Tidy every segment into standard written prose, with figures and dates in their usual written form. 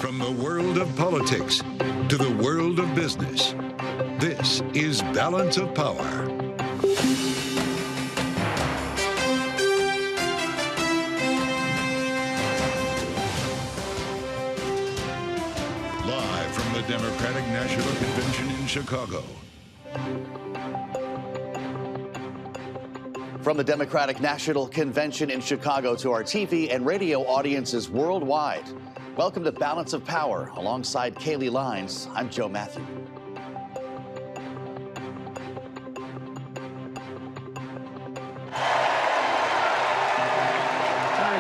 From the world of politics to the world of business, this is Balance of Power. Live from the Democratic National Convention in Chicago. From the Democratic National Convention in Chicago to our TV and radio audiences worldwide. Welcome to Balance of Power. Alongside Kaylee Lines, I'm Joe Matthew. Thank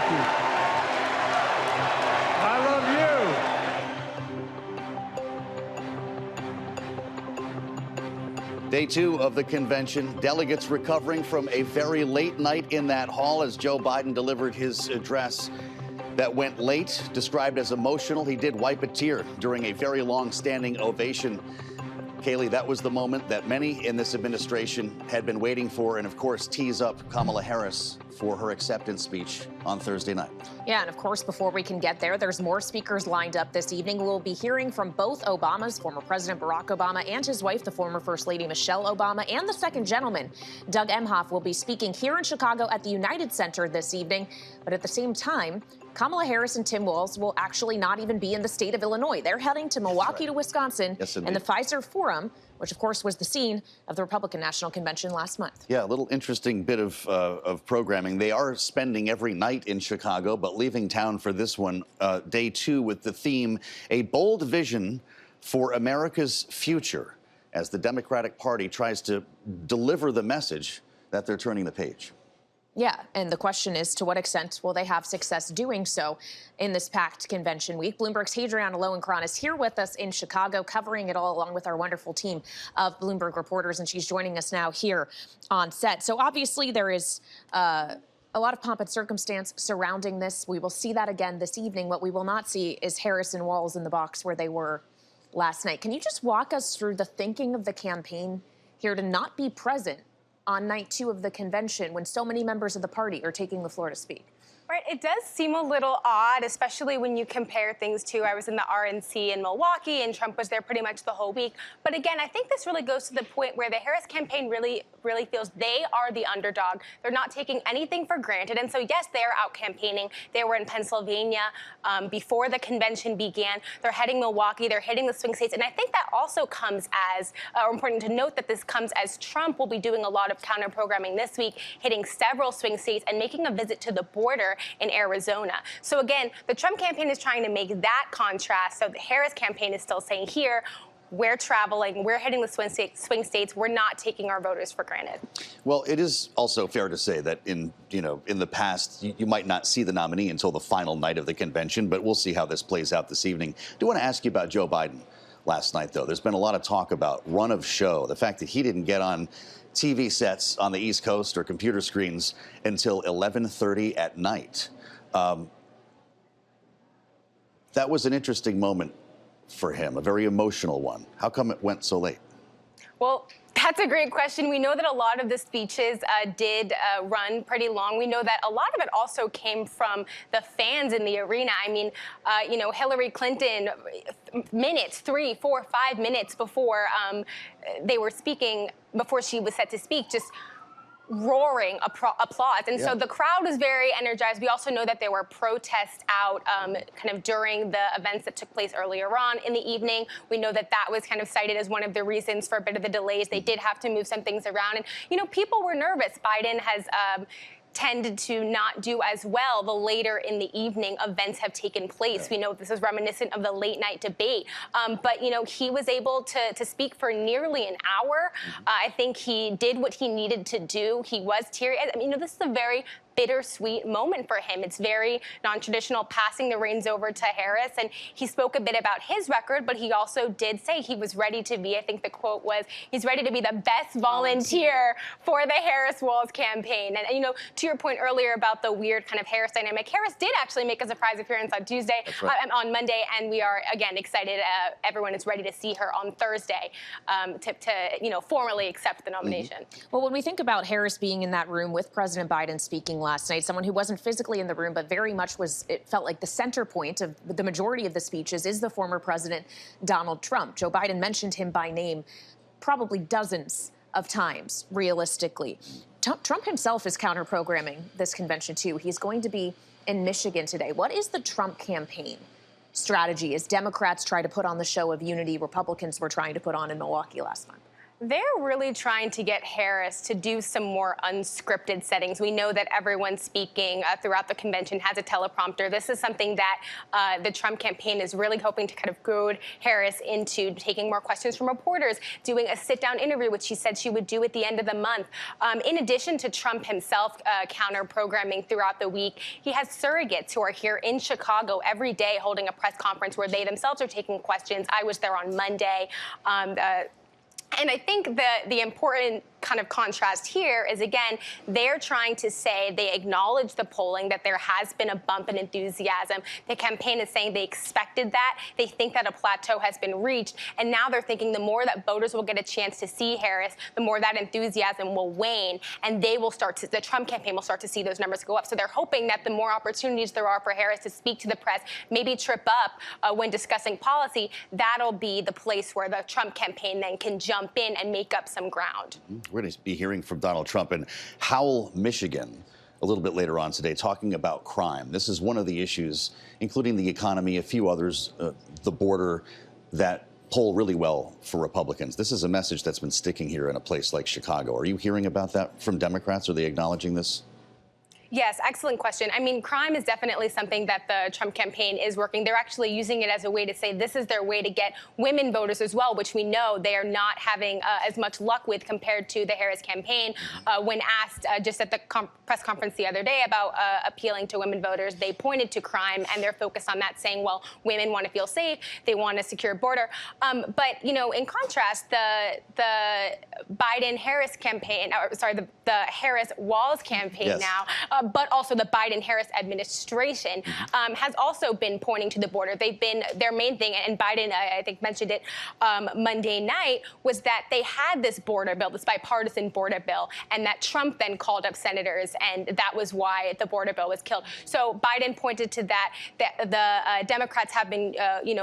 you. I love you. Day two of the convention. Delegates recovering from a very late night in that hall as Joe Biden delivered his address that went late, described as emotional. He did wipe a tear during a very long standing ovation. Kaylee, that was the moment that many in this administration had been waiting for, and of course tease up Kamala Harris for her acceptance speech on Thursday night. Yeah, and of course, before we can get there, there's more speakers lined up this evening. We'll be hearing from both Obamas, former President Barack Obama, and his wife, the former First Lady Michelle Obama, and the second gentleman, Doug Emhoff, will be speaking here in Chicago at the United Center this evening. But at the same time, Kamala Harris and Tim Walz will actually not even be in the state of Illinois. They're heading to Milwaukee to Wisconsin and the Pfizer Forum, which, of course, was the scene of the Republican National Convention last month. Yeah, a little interesting bit of programming. They are spending every night in Chicago, but leaving town for this one, day two, with the theme, A Bold Vision for America's Future, as the Democratic Party tries to deliver the message that they're turning the page. Yeah, and the question is, to what extent will they have success doing so in this packed convention week? Bloomberg's Hadriana Lowenkron is here with us in Chicago, covering it all along with our wonderful team of Bloomberg reporters, and she's joining us now here on set. So obviously there is a lot of pomp and circumstance surrounding this. We will see that again this evening. What we will not see is Harris and Walz in the box where they were last night. Can you just walk us through the thinking of the campaign here to not be present on night two of the convention when so many members of the party are taking the floor to speak? Right, it does seem a little odd, especially when you compare things to, I was in the RNC in Milwaukee and Trump was there pretty much the whole week. But again, I think this really goes to the point where the Harris campaign really feels they are the underdog. They're not taking anything for granted. And so, yes, they are out campaigning. They were in Pennsylvania before the convention began. They're heading Milwaukee. They're hitting the swing states. And I think that also comes as, important to note that this comes as Trump will be doing a lot of counter programming this week, hitting several swing states and making a visit to the border in Arizona. So again, the Trump campaign is trying to make that contrast. So the Harris campaign is still saying here, we're traveling, we're hitting the swing states, we're not taking our voters for granted. Well, it is also fair to say that in the past, you might not see the nominee until the final night of the convention, but we'll see how this plays out this evening. I do want to ask you about Joe Biden last night, though. There's been a lot of talk about run of show, the fact that he didn't get on TV sets on the East Coast or computer screens until 11:30 at night. That was an interesting moment for him, a very emotional one. How come it went so late? Well, that's a great question. We know that a lot of the speeches did run pretty long. We know that a lot of it also came from the fans in the arena. I mean, Hillary Clinton, minutes, 3, 4, 5 minutes before they were speaking, before she was set to speak, just roaring applause. And so the crowd was very energized. We also know that there were protests out kind of during the events that took place earlier on in the evening. We know that that was kind of cited as one of the reasons for a bit of the delays. They did have to move some things around. And, people were nervous. Biden has tended to not do as well the later in the evening events have taken place. We know this is reminiscent of the late night debate. But, he was able to speak for nearly an hour. I think he did what he needed to do. He was teary. I mean, this is a very bittersweet moment for him. It's very non-traditional, passing the reins over to Harris. And he spoke a bit about his record, but he also did say he was ready to be, I think the quote was, he's ready to be the best volunteer for the Harris-Walz campaign. And, to your point earlier about the weird kind of Harris dynamic, Harris did actually make a surprise appearance on Tuesday, on Monday, and we are, again, excited. Everyone is ready to see her on Thursday to formally accept the nomination. Well, when we think about Harris being in that room with President Biden speaking last night, someone who wasn't physically in the room, but very much it felt like the center point of the majority of the speeches is the former president, Donald Trump. Joe Biden mentioned him by name probably dozens of times, realistically. Trump himself is counter-programming this convention, too. He's going to be in Michigan today. What is the Trump campaign strategy as Democrats try to put on the show of unity Republicans were trying to put on in Milwaukee last month? They're really trying to get Harris to do some more unscripted settings. We know that everyone speaking throughout the convention has a teleprompter. This is something that the Trump campaign is really hoping to kind of goad Harris into taking more questions from reporters, doing a sit-down interview, which she said she would do at the end of the month. In addition to Trump himself counter-programming throughout the week, he has surrogates who are here in Chicago every day holding a press conference where they themselves are taking questions. I was there on Monday. And I think the important kind of contrast here is, again, they're trying to say they acknowledge the polling, that there has been a bump in enthusiasm. The campaign is saying they expected that. They think that a plateau has been reached. And now they're thinking the more that voters will get a chance to see Harris, the more that enthusiasm will wane. And they will start to, the Trump campaign will start to see those numbers go up. So they're hoping that the more opportunities there are for Harris to speak to the press, maybe trip up when discussing policy, that'll be the place where the Trump campaign then can jump in and make up some ground. We're going to be hearing from Donald Trump in Howell, Michigan, a little bit later on today, talking about crime. This is one of the issues, including the economy, a few others, the border, that poll really well for Republicans. This is a message that's been sticking here in a place like Chicago. Are you hearing about that from Democrats? Are they acknowledging this? Yes, excellent question. I mean, crime is definitely something that the Trump campaign is working. They're actually using it as a way to say this is their way to get women voters as well, which we know they are not having as much luck with compared to the Harris campaign. When asked just at the press conference the other day about appealing to women voters, they pointed to crime and they're focused on that, saying, well, women want to feel safe, they want a secure border. But, you know, in contrast, the Biden-Harris campaign, the Harris-Walz campaign yes. now, but also the Biden-Harris administration has also been pointing to the border. They've been, their main thing, and Biden, I think, mentioned it Monday night, was that they had this border bill, this bipartisan border bill, and that Trump then called up senators, and that was why the border bill was killed. So Biden pointed to that. The Democrats have been,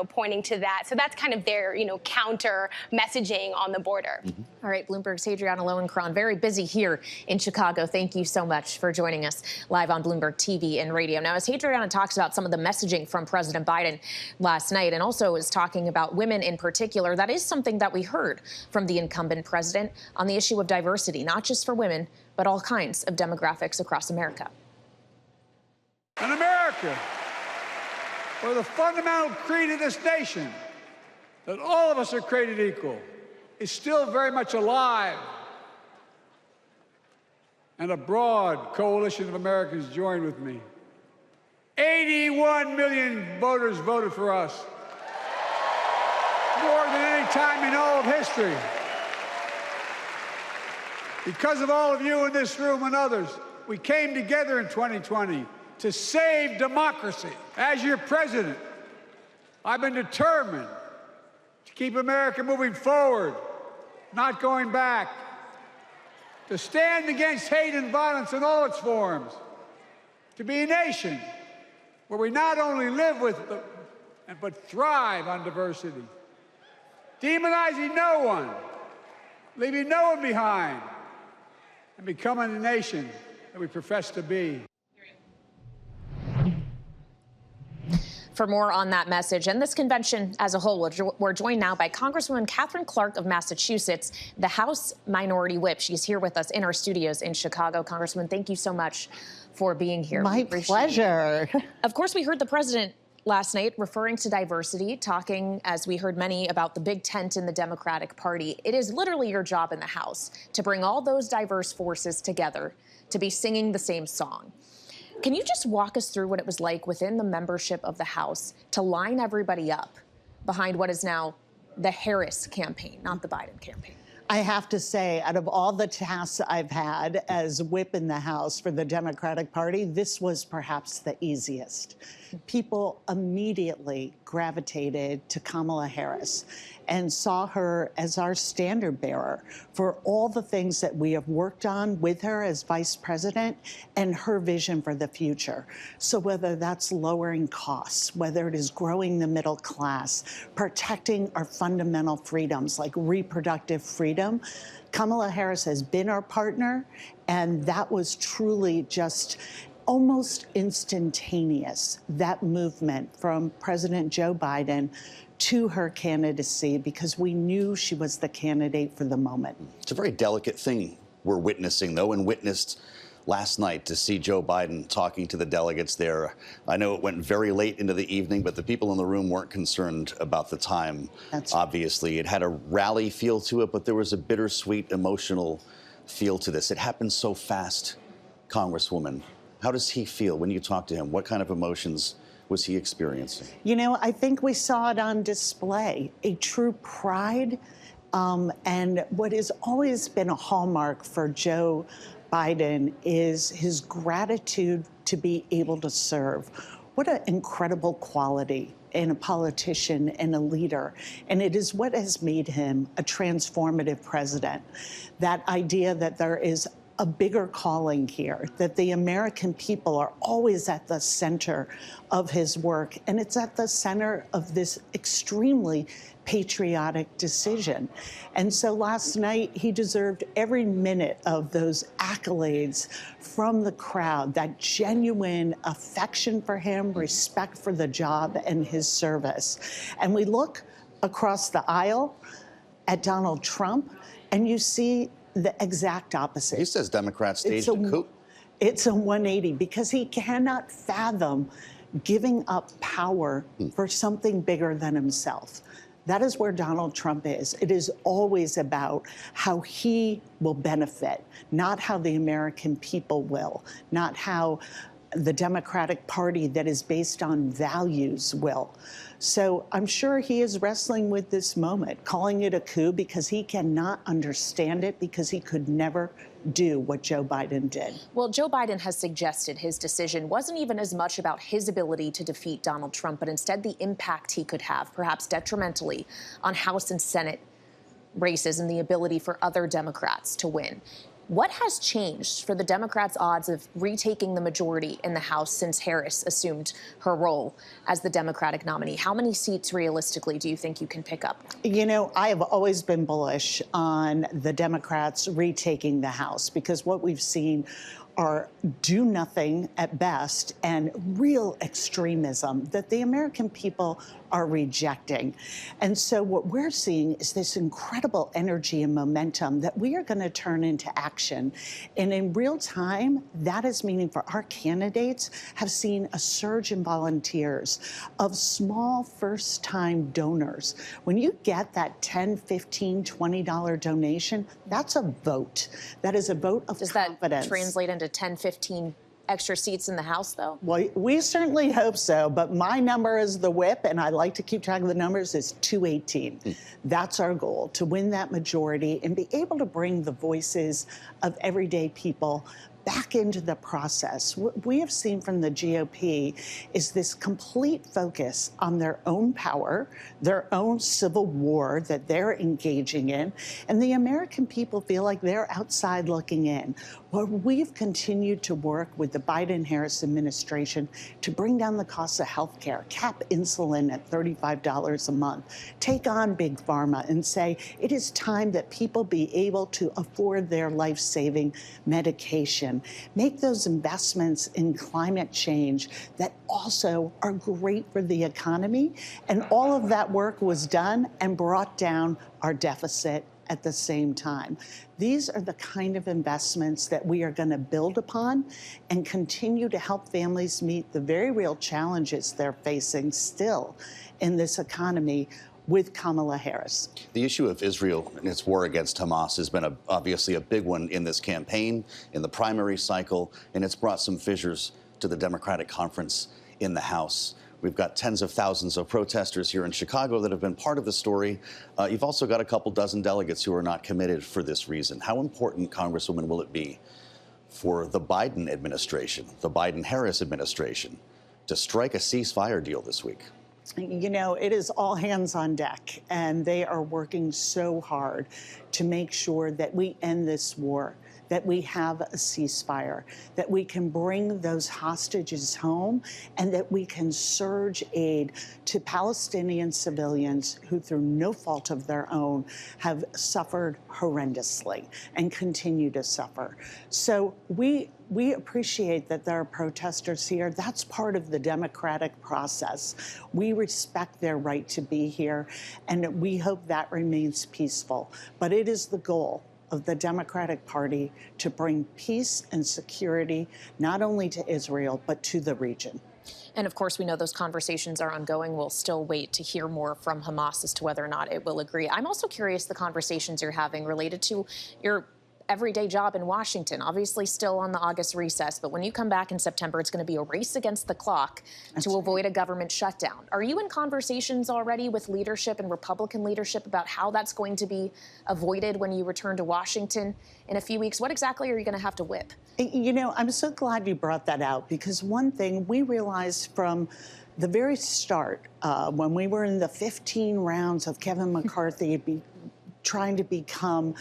pointing to that. So that's kind of their, counter messaging on the border. All right, Bloomberg's Adriana Lowenkron, very busy here in Chicago. Thank you so much for joining us live on Bloomberg TV and radio. Now, as Adriana talks about some of the messaging from President Biden last night, and also is talking about women in particular, that is something that we heard from the incumbent president on the issue of diversity, not just for women, but all kinds of demographics across America. In America, where the fundamental creed of this nation, that all of us are created equal, is still very much alive, and a broad coalition of Americans joined with me. 81 million voters voted for us, more than any time in all of history. Because of all of you in this room and others, we came together in 2020 to save democracy. As your president, I've been determined to keep America moving forward, not going back, to stand against hate and violence in all its forms, to be a nation where we not only live with but thrive on diversity, demonizing no one, leaving no one behind, and becoming the nation that we profess to be. For more on that message and this convention as a whole, we're joined now by Congresswoman Katherine Clark of Massachusetts, the House Minority Whip. She's here with us in our studios in Chicago. Congresswoman, thank you so much for being here. My pleasure. Of course, we heard the president last night referring to diversity, talking, as we heard many, about the big tent in the Democratic Party. It is literally your job in the House to bring all those diverse forces together to be singing the same song. Can you just walk us through what it was like within the membership of the House to line everybody up behind what is now the Harris campaign, not the Biden campaign? I have to say, out of all the tasks I've had as whip in the House for the Democratic Party, this was perhaps the easiest. People immediately gravitated to Kamala Harris. and saw her as our standard bearer for all the things that we have worked on with her as vice president and her vision for the future. So whether that's lowering costs, whether it is growing the middle class, protecting our fundamental freedoms like reproductive freedom, Kamala Harris has been our partner, and that was truly just almost instantaneous, that movement from President Joe Biden to her candidacy, because we knew she was the candidate for the moment. It's a very delicate thing we're witnessing, though, and witnessed last night to see Joe Biden talking to the delegates there. I know it went very late into the evening, but the people in the room weren't concerned about the time. Obviously, it had a rally feel to it, but there was a bittersweet, emotional feel to this. It happened so fast, Congresswoman. How does he feel when you talk to him? What kind of emotions was he experiencing? You know, I think we saw it on display, a true pride, and what has always been a hallmark for Joe Biden is his gratitude to be able to serve. What an incredible quality in a politician and a leader. And it is what has made him a transformative president. That idea that there is a bigger calling here, that the American people are always at the center of his work, and it's at the center of this extremely patriotic decision. And so last night, he deserved every minute of those accolades from the crowd, that genuine affection for him, respect for the job and his service. And we look across the aisle at Donald Trump, and you see the exact opposite. He says Democrats staged a coup. It's a 180 because he cannot fathom giving up power for something bigger than himself. That is where Donald Trump is. It is always about how he will benefit, not how the American people will, not how the Democratic Party that is based on values will. So I'm sure he is wrestling with this moment, calling it a coup because he cannot understand it, because he could never do what Joe Biden did. Well, Joe Biden has suggested his decision wasn't even as much about his ability to defeat Donald Trump, but instead the impact he could have, perhaps detrimentally, on House and Senate races and the ability for other Democrats to win. What has changed for the Democrats' odds of retaking the majority in the House since Harris assumed her role as the Democratic nominee? How many seats realistically do you think you can pick up? You know, I have always been bullish on the Democrats retaking the House because what we've seen are do nothing at best and real extremism that the American people are rejecting. And so what we're seeing is this incredible energy and momentum that we are going to turn into action. And in real time, that is meaning for our candidates have seen a surge in volunteers of small first-time donors. When you get that $10, $15, $20 donation, that's a vote. That is a vote of confidence. Does that translate into 10, 15 extra seats in the House, though? Well, we certainly hope so, but my number is the whip, and I like to keep track of the numbers, is 218. That's our goal, to win that majority and be able to bring the voices of everyday people back into the process. What we have seen from the GOP is this complete focus on their own power, their own civil war that they're engaging in, and the American people feel like they're outside looking in. Well, we've continued to work with the Biden-Harris administration to bring down the cost of health care, cap insulin at $35 a month, take on Big Pharma and say it is time that people be able to afford their life-saving medication. Make those investments in climate change that also are great for the economy. And all of that work was done and brought down our deficit at the same time. These are the kind of investments that we are going to build upon and continue to help families meet the very real challenges they're facing still in this economy with Kamala Harris. The issue of Israel and its war against Hamas has been obviously a big one in this campaign, in the primary cycle, and it's brought some fissures to the Democratic conference in the House. We've got tens of thousands of protesters here in Chicago that have been part of the story. You've also got a couple dozen delegates who are not committed for this reason. How important, Congresswoman, will it be for the Biden administration, the Biden-Harris administration, to strike a ceasefire deal this week? You know, it is all hands on deck, and they are working so hard to make sure that we end this war, that we have a ceasefire, that we can bring those hostages home, and that we can surge aid to Palestinian civilians who, through no fault of their own, have suffered horrendously and continue to suffer. So we appreciate that there are protesters here. That's part of the democratic process. We respect their right to be here, and we hope that remains peaceful. But it is the goal of the Democratic Party to bring peace and security not only to Israel, but to the region. And of course, we know those conversations are ongoing. We'll still wait to hear more from Hamas as to whether or not it will agree. I'm also curious the conversations you're having related to your everyday job in Washington, obviously still on the August recess, but when you come back in September, it's going to be a race against the clock to avoid a government shutdown. Are you in conversations already with leadership and Republican leadership about how that's going to be avoided when you return to Washington in a few weeks? What exactly are you going to have to whip? You know, I'm so glad you brought that out, because one thing we realized from the very start, when we were in the 15 rounds of Kevin McCarthy trying to become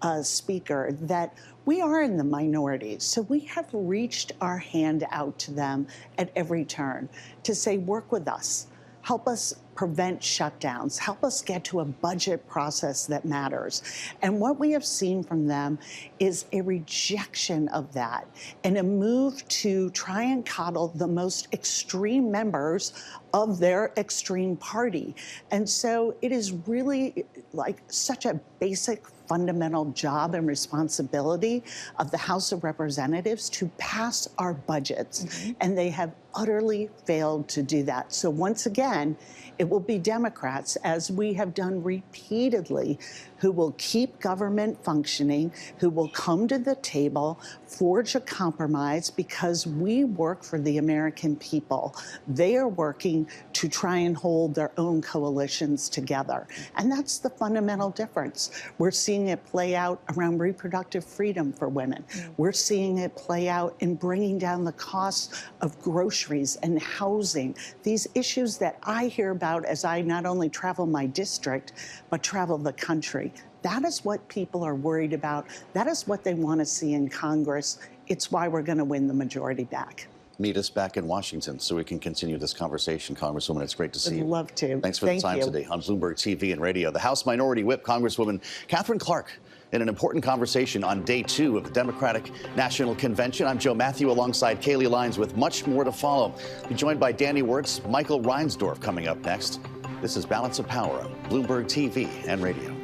a speaker, that we are in the minority. So we have reached our hand out to them at every turn to say, work with us, help us prevent shutdowns, help us get to a budget process that matters. And what we have seen from them is a rejection of that and a move to try and coddle the most extreme members of their extreme party. And so it is really like such a basic fundamental job and responsibility of the House of Representatives to pass our budgets. And they have utterly failed to do that. So once again, it will be Democrats, as we have done repeatedly, who will keep government functioning, who will come to the table, forge a compromise, because we work for the American people. They are working to try and hold their own coalitions together. And that's the fundamental difference. We're seeing it play out around reproductive freedom for women. We're seeing it play out in bringing down the costs of groceries and housing, these issues that I hear about as I not only travel my district, but travel the country. That is what people are worried about. That is what they want to see in Congress. It's why we're going to win the majority back. Meet us back in Washington so we can continue this conversation, Congresswoman. It's great to see you. I'd love to. Thanks for the time today on Bloomberg TV and radio. The House Minority Whip, Congresswoman Katherine Clark, in an important conversation on day 2 of the Democratic National Convention. I'm Joe Matthew alongside Kaylee Lyons with much more to follow. We're joined by Danny Wirtz, Michael Reinsdorf coming up next. This is Balance of Power on Bloomberg TV and radio.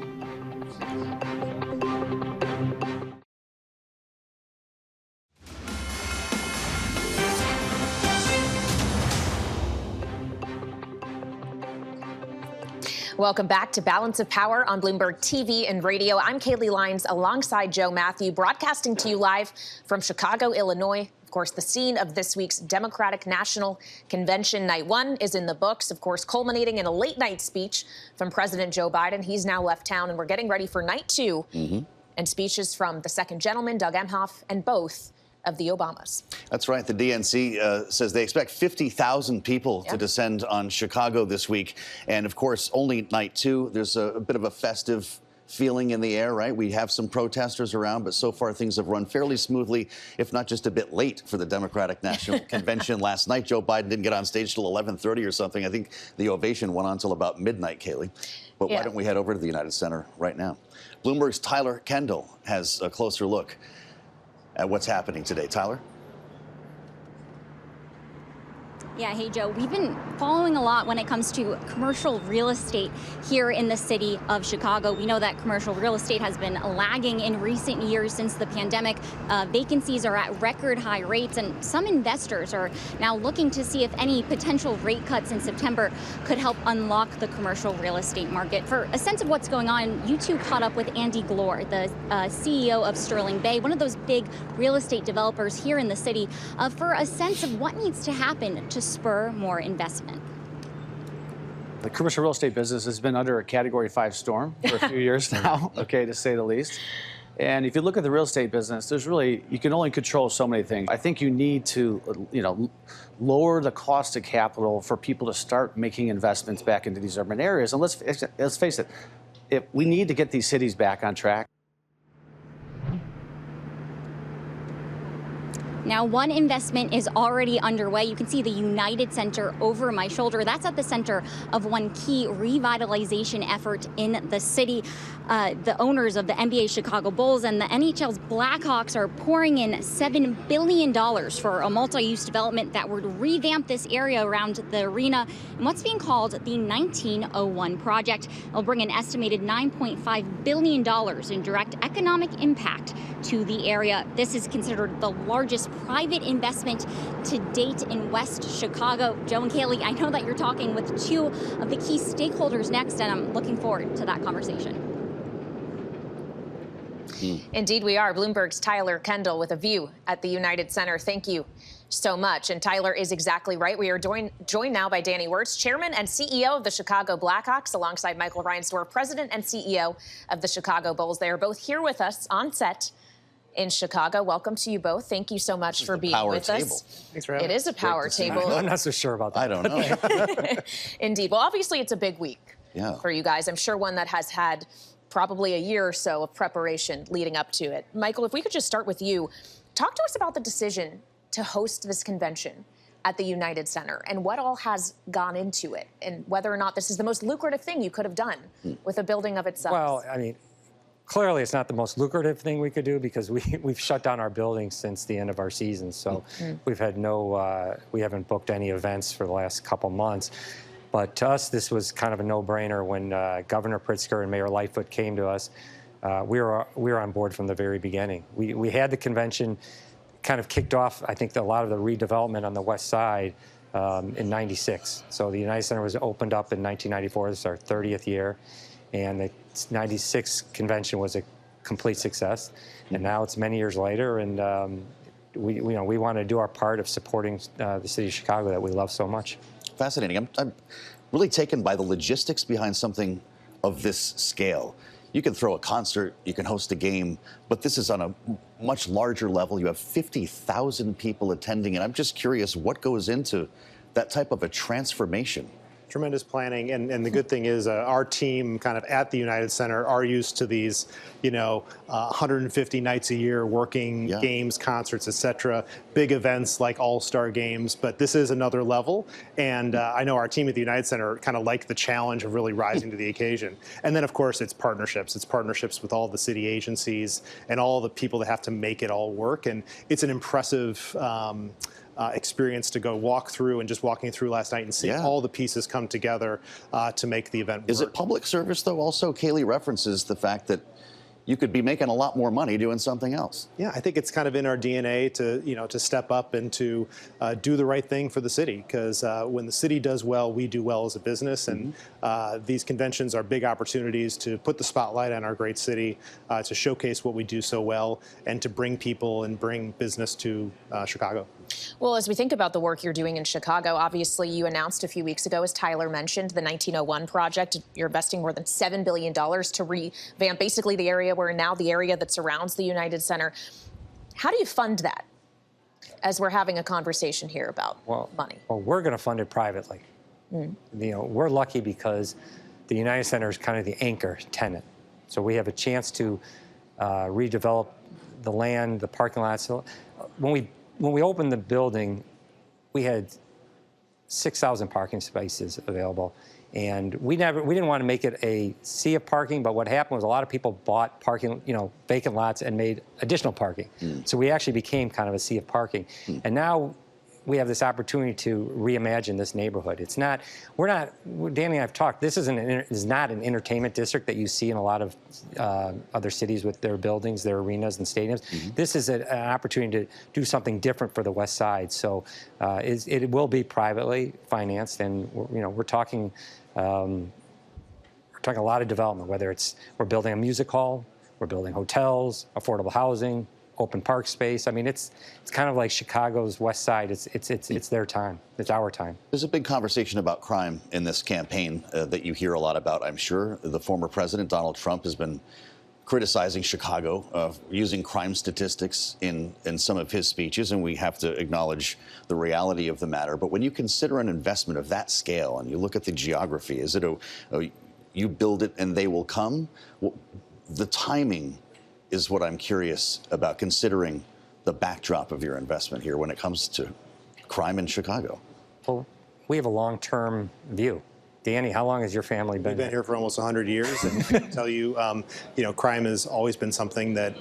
Welcome back to Balance of Power on Bloomberg TV and radio. I'm Kaylee Lyons alongside Joe Matthew, broadcasting to you live from Chicago, Illinois. Of course, the scene of this week's Democratic National Convention. Night 1 is in the books, of course, culminating in a late night speech from President Joe Biden. He's now left town, and we're getting ready for night 2 and speeches from the second gentleman, Doug Emhoff, and both of the Obamas. That's right. The DNC says they expect 50,000 people to descend on Chicago this week. And of course, only night 2. There's a bit of a festive feeling in the air, right? We have some protesters around, but so far things have run fairly smoothly, if not just a bit late for the Democratic National Convention last night. Joe Biden didn't get on stage till 11:30 or something. I think the ovation went on till about midnight, Kaylee. But why don't we head over to the United Center right now? Bloomberg's Tyler Kendall has a closer look at what's happening today. Tyler? Yeah, hey, Joe. We've been following a lot when it comes to commercial real estate here in the city of Chicago. We know that commercial real estate has been lagging in recent years since the pandemic. Vacancies are at record high rates, and some investors are now looking to see if any potential rate cuts in September could help unlock the commercial real estate market. For a sense of what's going on, you two caught up with Andy Glore, the CEO of Sterling Bay, one of those big real estate developers here in the city, for a sense of what needs to happen to spur more investment. The commercial real estate business has been under a Category 5 storm for a few years now, okay, to say the least. And if you look at the real estate business, you can only control so many things. I think you need to, lower the cost of capital for people to start making investments back into these urban areas. And let's face it, we need to get these cities back on track. Now, one investment is already underway. You can see the United Center over my shoulder. That's at the center of one key revitalization effort in the city. The owners of the NBA Chicago Bulls and the NHL's Blackhawks are pouring in $7 billion for a multi-use development that would revamp this area around the arena in what's being called the 1901 project. It'll bring an estimated $9.5 billion in direct economic impact to the area. This is considered the largest private investment to date in West Chicago. Joe and Kaylee, I know that you're talking with two of the key stakeholders next, and I'm looking forward to that conversation. Indeed, we are. Bloomberg's Tyler Kendall with a view at the United Center. Thank you so much. And Tyler is exactly right. We are joined now by Danny Wirtz, Chairman and CEO of the Chicago Blackhawks, alongside Michael Reinsdorf, President and CEO of the Chicago Bulls. They are both here with us on set in Chicago. Welcome to you both. Thank you so much for being with us. Thanks for having me. It is a power table. I'm not so sure about that. I don't know. Indeed. Well, obviously, it's a big week for you guys. I'm sure one that has had probably a year or so of preparation leading up to it. Michael, if we could just start with you. Talk to us about the decision to host this convention at the United Center and what all has gone into it and whether or not this is the most lucrative thing you could have done with a building of its size. Well, I mean, clearly it's not the most lucrative thing we could do because we've shut down our building since the end of our season. So we've had we haven't booked any events for the last couple months. But to us, this was kind of a no-brainer when Governor Pritzker and Mayor Lightfoot came to us. We were on board from the very beginning. We had the convention kind of kicked off, I think, a lot of the redevelopment on the west side in '96. So the United Center was opened up in 1994. This is our 30th year. And the '96 convention was a complete success. And now it's many years later, and we want to do our part of supporting the city of Chicago that we love so much. Fascinating. I'm really taken by the logistics behind something of this scale. You can throw a concert, you can host a game, but this is on a much larger level. You have 50,000 people attending, and I'm just curious what goes into that type of a transformation. Tremendous planning, and the good thing is our team kind of at the United Center are used to these, 150 nights a year working games, concerts, etc., big events like all-star games, but this is another level, and I know our team at the United Center kind of like the challenge of really rising to the occasion. And then, of course, it's partnerships. It's partnerships with all the city agencies and all the people that have to make it all work, and it's an impressive experience to go walk through, and just walking through last night and seeing all the pieces come together to make the event work. Is it public service, though? Also, Kaylee references the fact that you could be making a lot more money doing something else. Yeah, I think it's kind of in our DNA to step up and to do the right thing for the city, because when the city does well, we do well as a business, and these conventions are big opportunities to put the spotlight on our great city, to showcase what we do so well, and to bring people and bring business to Chicago. Well, as we think about the work you're doing in Chicago, obviously you announced a few weeks ago, as Tyler mentioned, the 1901 project. You're investing more than $7 billion to revamp basically the area that surrounds the United Center. How do you fund that, as we're having a conversation here about money? Well, we're going to fund it privately. We're lucky because the United Center is kind of the anchor tenant. So we have a chance to redevelop the land, the parking lots. So when we opened the building, we had 6,000 parking spaces available, and we didn't want to make it a sea of parking. But what happened was a lot of people bought parking, vacant lots, and made additional parking. So we actually became kind of a sea of parking, and now we have this opportunity to reimagine this neighborhood. Danny and I have talked, this is not an entertainment district that you see in a lot of other cities with their buildings, their arenas and stadiums. This is an opportunity to do something different for the West Side. So it will be privately financed, and we're talking a lot of development, whether we're building a music hall, we're building hotels, affordable housing, open park space. I mean, it's kind of like Chicago's West Side. It's their time. It's our time. There's a big conversation about crime in this campaign that you hear a lot about, I'm sure. The former president, Donald Trump, has been criticizing Chicago, using crime statistics in some of his speeches, and we have to acknowledge the reality of the matter. But when you consider an investment of that scale and you look at the geography, is it you build it and they will come? Well, the timing is what I'm curious about, considering the backdrop of your investment here when it comes to crime in Chicago. Well, we have a long-term view. Danny, how long has your family been? We've been here for almost 100 years, and I can tell you, crime has always been something that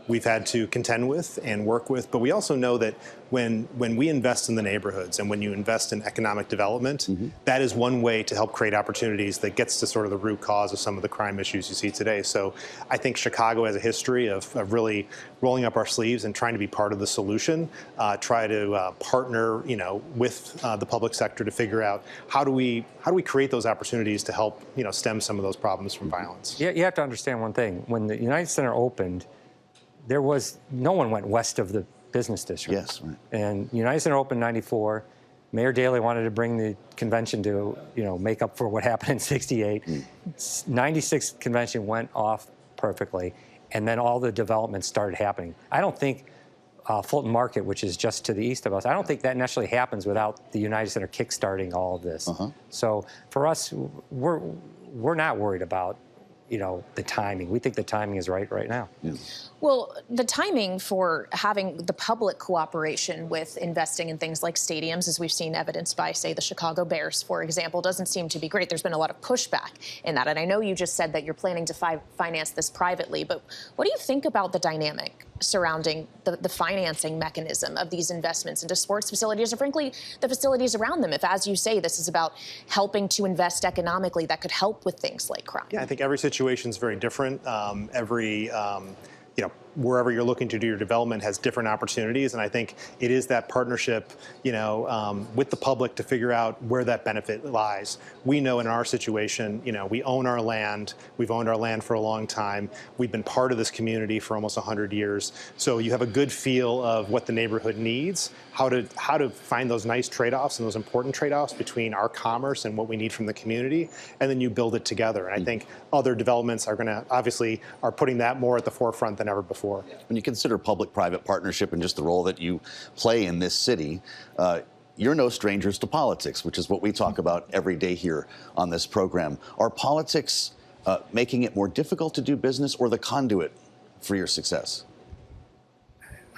we've had to contend with and work with. But we also know that when we invest in the neighborhoods and when you invest in economic development, that is one way to help create opportunities that gets to sort of the root cause of some of the crime issues you see today. So I think Chicago has a history of really rolling up our sleeves and trying to be part of the solution, try to partner, with the public sector to figure out how do we create those opportunities to help, stem some of those problems from violence. Yeah, you have to understand one thing. When the United Center opened, no one went west of the business district. Yes, right. And United Center opened in '94. Mayor Daley wanted to bring the convention to, make up for what happened in '68. '96 convention went off perfectly, and then all the development started happening. I don't think Fulton Market, which is just to the east of us, I don't think that necessarily happens without the United Center kickstarting all of this. So for us, we're not worried about the timing. We think the timing is right now. Well, the timing for having the public cooperation with investing in things like stadiums, as we've seen evidenced by, say, the Chicago Bears, for example, doesn't seem to be great. There's been a lot of pushback in that. And I know you just said that you're planning to finance this privately, but what do you think about the dynamic surrounding the financing mechanism of these investments into sports facilities, or frankly, the facilities around them? If, as you say, this is about helping to invest economically that could help with things like crime. Yeah, I think every situation is very different. Wherever you're looking to do your development has different opportunities, and I think it is that partnership, with the public to figure out where that benefit lies. We know in our situation, we own our land. We've owned our land for a long time. We've been part of this community for almost 100 years. So you have a good feel of what the neighborhood needs, how to find those nice trade-offs and those important trade-offs between our commerce and what we need from the community, and then you build it together. And I think other developments are putting that more at the forefront than ever before. When you consider public-private partnership and just the role that you play in this city, you're no strangers to politics, which is what we talk about every day here on this program. Are politics making it more difficult to do business, or the conduit for your success?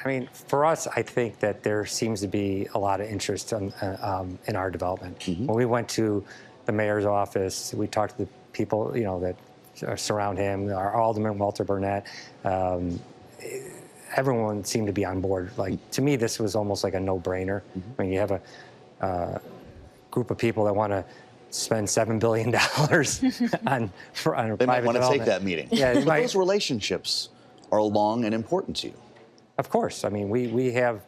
I mean, for us, I think that there seems to be a lot of interest in our development. When we went to the mayor's office, we talked to the people, that surround him, our alderman, Walter Burnett. Everyone seemed to be on board. To me, this was almost like a no-brainer. I mean, you have a group of people that want to spend $7 billion on private They might want to take development. that meeting. Yeah, but those relationships are long and important to you. Of course. I mean, we have,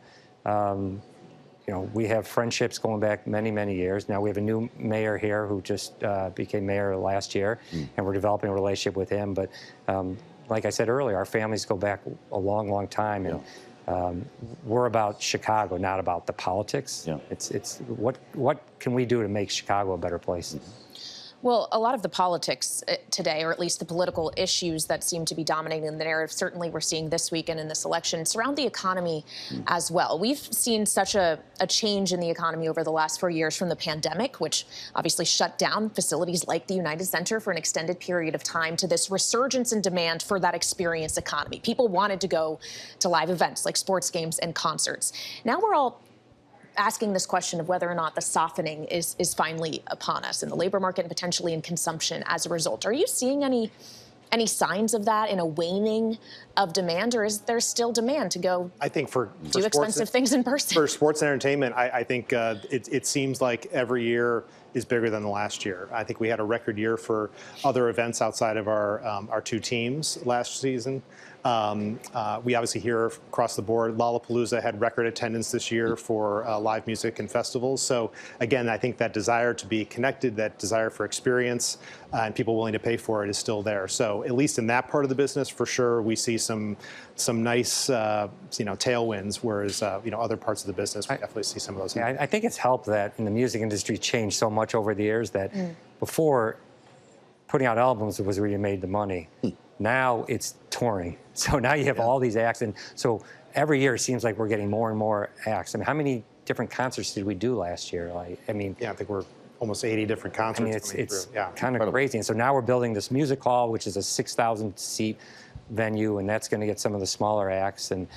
we have friendships going back many, many years. Now we have a new mayor here who just became mayor last year, and we're developing a relationship with him. But like I said earlier, our families go back a long, long time, and we're about Chicago, not about the politics. It's what can we do to make Chicago a better place? Well, a lot of the politics today, or at least the political issues that seem to be dominating the narrative, certainly we're seeing this weekend in this election, surround the economy as well. We've seen such a change in the economy over the last 4 years, from the pandemic, which obviously shut down facilities like the United Center for an extended period of time, to this resurgence in demand for that experience economy. People wanted to go to live events like sports games and concerts. Now we're all asking this question of whether or not the softening is finally upon us in the labor market and potentially in consumption as a result. Are you seeing any signs of that, in a waning of demand, or is there still demand to go do expensive things in person? For sports and entertainment, I think it seems like every year is bigger than the last year. I think we had a record year for other events outside of our two teams last season. We obviously hear across the board, Lollapalooza had record attendance this year for live music and festivals. So again, I think that desire to be connected, that desire for experience, and people willing to pay for it is still there. So at least in that part of the business, for sure, we see some nice tailwinds, whereas other parts of the business, we definitely see some of those. Yeah, I think it's helped that in the music industry changed so much over the years that before putting out albums was where you made the money. Now it's touring. So now you have all these acts. And so every year it seems like we're getting more and more acts. I mean, how many different concerts did we do last year? I mean, I think we're almost 80 different concerts. I mean, it's kind of crazy. And so now we're building this music hall, which is a 6,000 seat venue, and that's going to get some of the smaller acts. And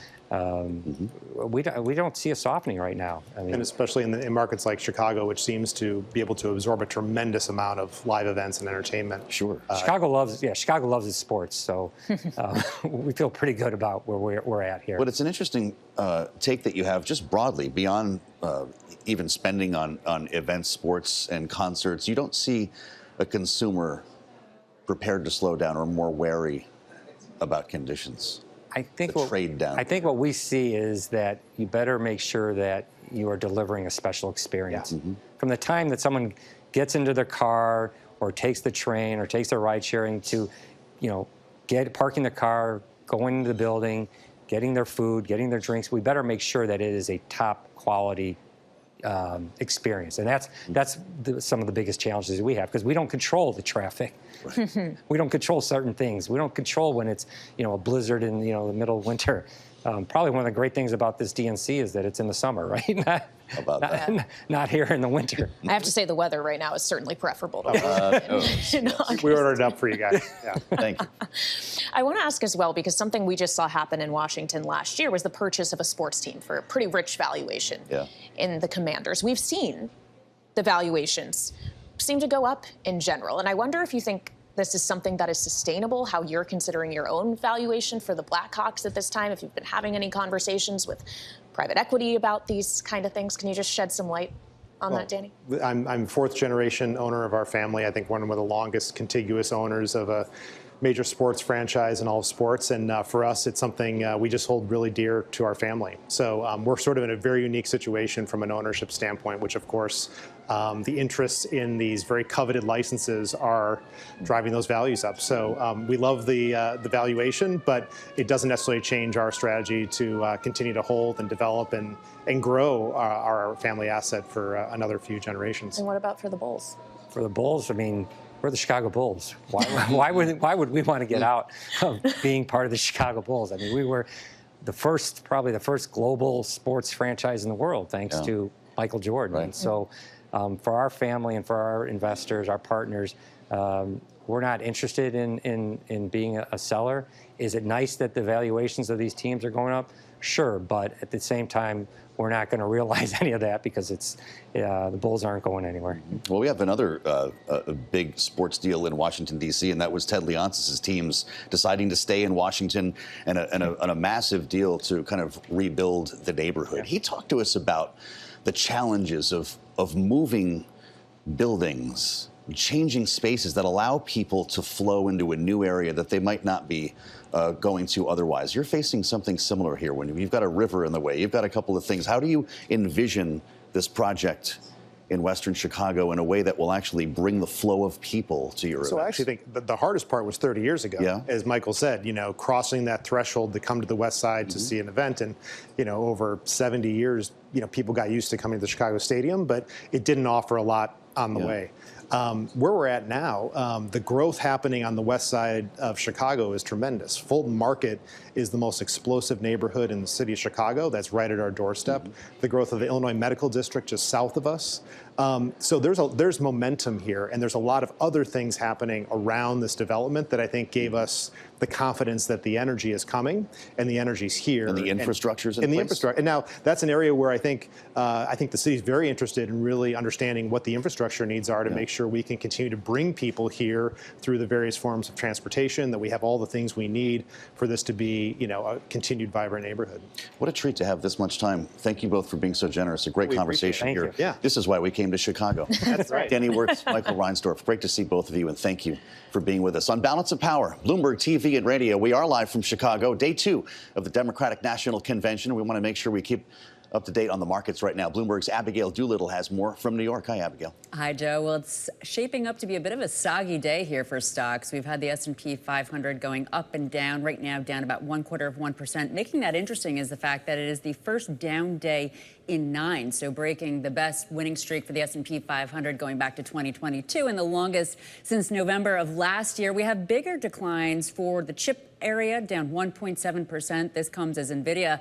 we don't see a softening right now. I mean, and especially in markets like Chicago, which seems to be able to absorb a tremendous amount of live events and entertainment. Sure. Chicago loves its sports, so we feel pretty good about where we're at here. But it's an interesting take that you have just broadly beyond even spending on events, sports, and concerts. You don't see a consumer prepared to slow down or more wary about conditions. I think trade down. I think what we see is that you better make sure that you are delivering a special experience. From the time that someone gets into their car or takes the train or takes their ride sharing to, parking the car, going into the building, getting their food, getting their drinks, we better make sure that it is a top quality experience. And that's some of the biggest challenges we have, because we don't control the traffic. Right. We don't control certain things. We don't control when it's a blizzard in the middle of winter. Probably one of the great things about this DNC is that it's in the summer, right? Not here in the winter. I have to say the weather right now is certainly preferable to we ordered it up for you guys. Yeah. Thank you. I want to ask as well, because something we just saw happen in Washington last year was the purchase of a sports team for a pretty rich valuation in the Commanders. We've seen the valuations seem to go up in general, and I wonder if you think this is something that is sustainable, how you're considering your own valuation for the Blackhawks at this time, if you've been having any conversations with private equity about these kind of things. Can you just shed some light on that, Danny? I'm fourth generation owner of our family. I think one of the longest contiguous owners of a major sports franchise in all of sports. And for us, it's something we just hold really dear to our family. So we're sort of in a very unique situation from an ownership standpoint, which of course, the interests in these very coveted licenses are driving those values up. So we love the valuation, but it doesn't necessarily change our strategy to continue to hold and develop and grow our family asset for another few generations. And what about for the Bulls? For the Bulls, I mean, we're the Chicago Bulls. Why would we want to get out of being part of the Chicago Bulls? I mean, we were probably the first global sports franchise in the world, thanks to Michael Jordan. Right. And so for our family and for our investors, our partners, we're not interested in being a seller. Is it nice that the valuations of these teams are going up? Sure, but at the same time, we're not going to realize any of that because the Bulls aren't going anywhere. Well, we have another big sports deal in Washington, D.C., and that was Ted Leonsis' teams deciding to stay in Washington and a massive deal to kind of rebuild the neighborhood. Yeah. He talked to us about the challenges of moving buildings, changing spaces that allow people to flow into a new area that they might not be going to otherwise. You're facing something similar here when you've got a river in the way. You've got a couple of things. How do you envision this project in Western Chicago in a way that will actually bring the flow of people to your events? I actually think the hardest part was 30 years ago, as Michael said, crossing that threshold to come to the West Side to see an event. And, over 70 years, people got used to coming to the Chicago Stadium, but it didn't offer a lot on the way. Where we're at now, the growth happening on the west side of Chicago is tremendous. Fulton Market is the most explosive neighborhood in the city of Chicago. That's right at our doorstep. The growth of the Illinois Medical District just south of us. So there's momentum here, and there's a lot of other things happening around this development that I think gave us the confidence that the energy is coming and the energy's here. And the infrastructure's in place. The infrastructure. And now that's an area where I think the city's very interested in really understanding what the infrastructure needs are to make sure we can continue to bring people here through the various forms of transportation, that we have all the things we need for this to be, a continued vibrant neighborhood. What a treat to have this much time. Thank you both for being so generous. A great conversation here. Thank you. Yeah. This is why we came to Chicago. That's right. Danny Wirtz, Michael Reinsdorf, great to see both of you, and thank you for being with us. On Balance of Power, Bloomberg TV and radio, we are live from Chicago, day 2 of the Democratic National Convention. We want to make sure we keep up to date on the markets right now. Bloomberg's Abigail Doolittle has more from New York. Hi, Abigail. Hi, Joe. Well, it's shaping up to be a bit of a soggy day here for stocks. We've had the S&P 500 going up and down. Right now, down about 0.25%. Making that interesting is the fact that it is the first down day in 9, so breaking the best winning streak for the S&P 500 going back to 2022 and the longest since November of last year. We have bigger declines for the chip area, down 1.7%. This comes as NVIDIA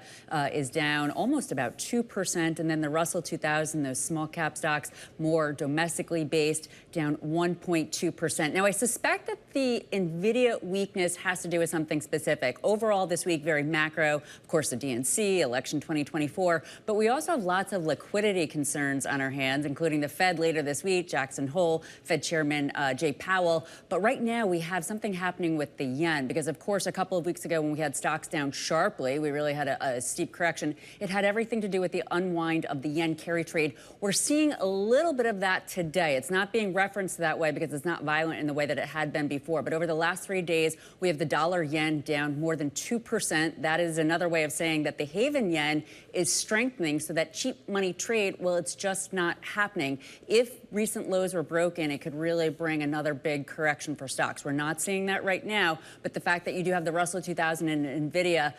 is down almost about 2%. And then the Russell 2000, those small cap stocks, more domestically based, down 1.2%. Now, I suspect that the NVIDIA weakness has to do with something specific. Overall this week, very macro, of course, the DNC, election 2024. But we also have lots of liquidity concerns on our hands, including the Fed later this week, Jackson Hole, Fed Chairman Jay Powell. But right now, we have something happening with the yen because, of course, a couple of weeks ago when we had stocks down sharply, we really had a steep correction. It had everything to do with the unwind of the yen carry trade. We're seeing a little bit of that today. It's not being referenced that way because it's not violent in the way that it had been before. But over the last 3 days, we have the dollar yen down more than 2%. That is another way of saying that the haven yen is strengthening, so that cheap money trade, well, it's just not happening. If recent lows were broken, it could really bring another big correction for stocks. We're not seeing that right now, but the fact that you do have the Russell 2000 and NVIDIA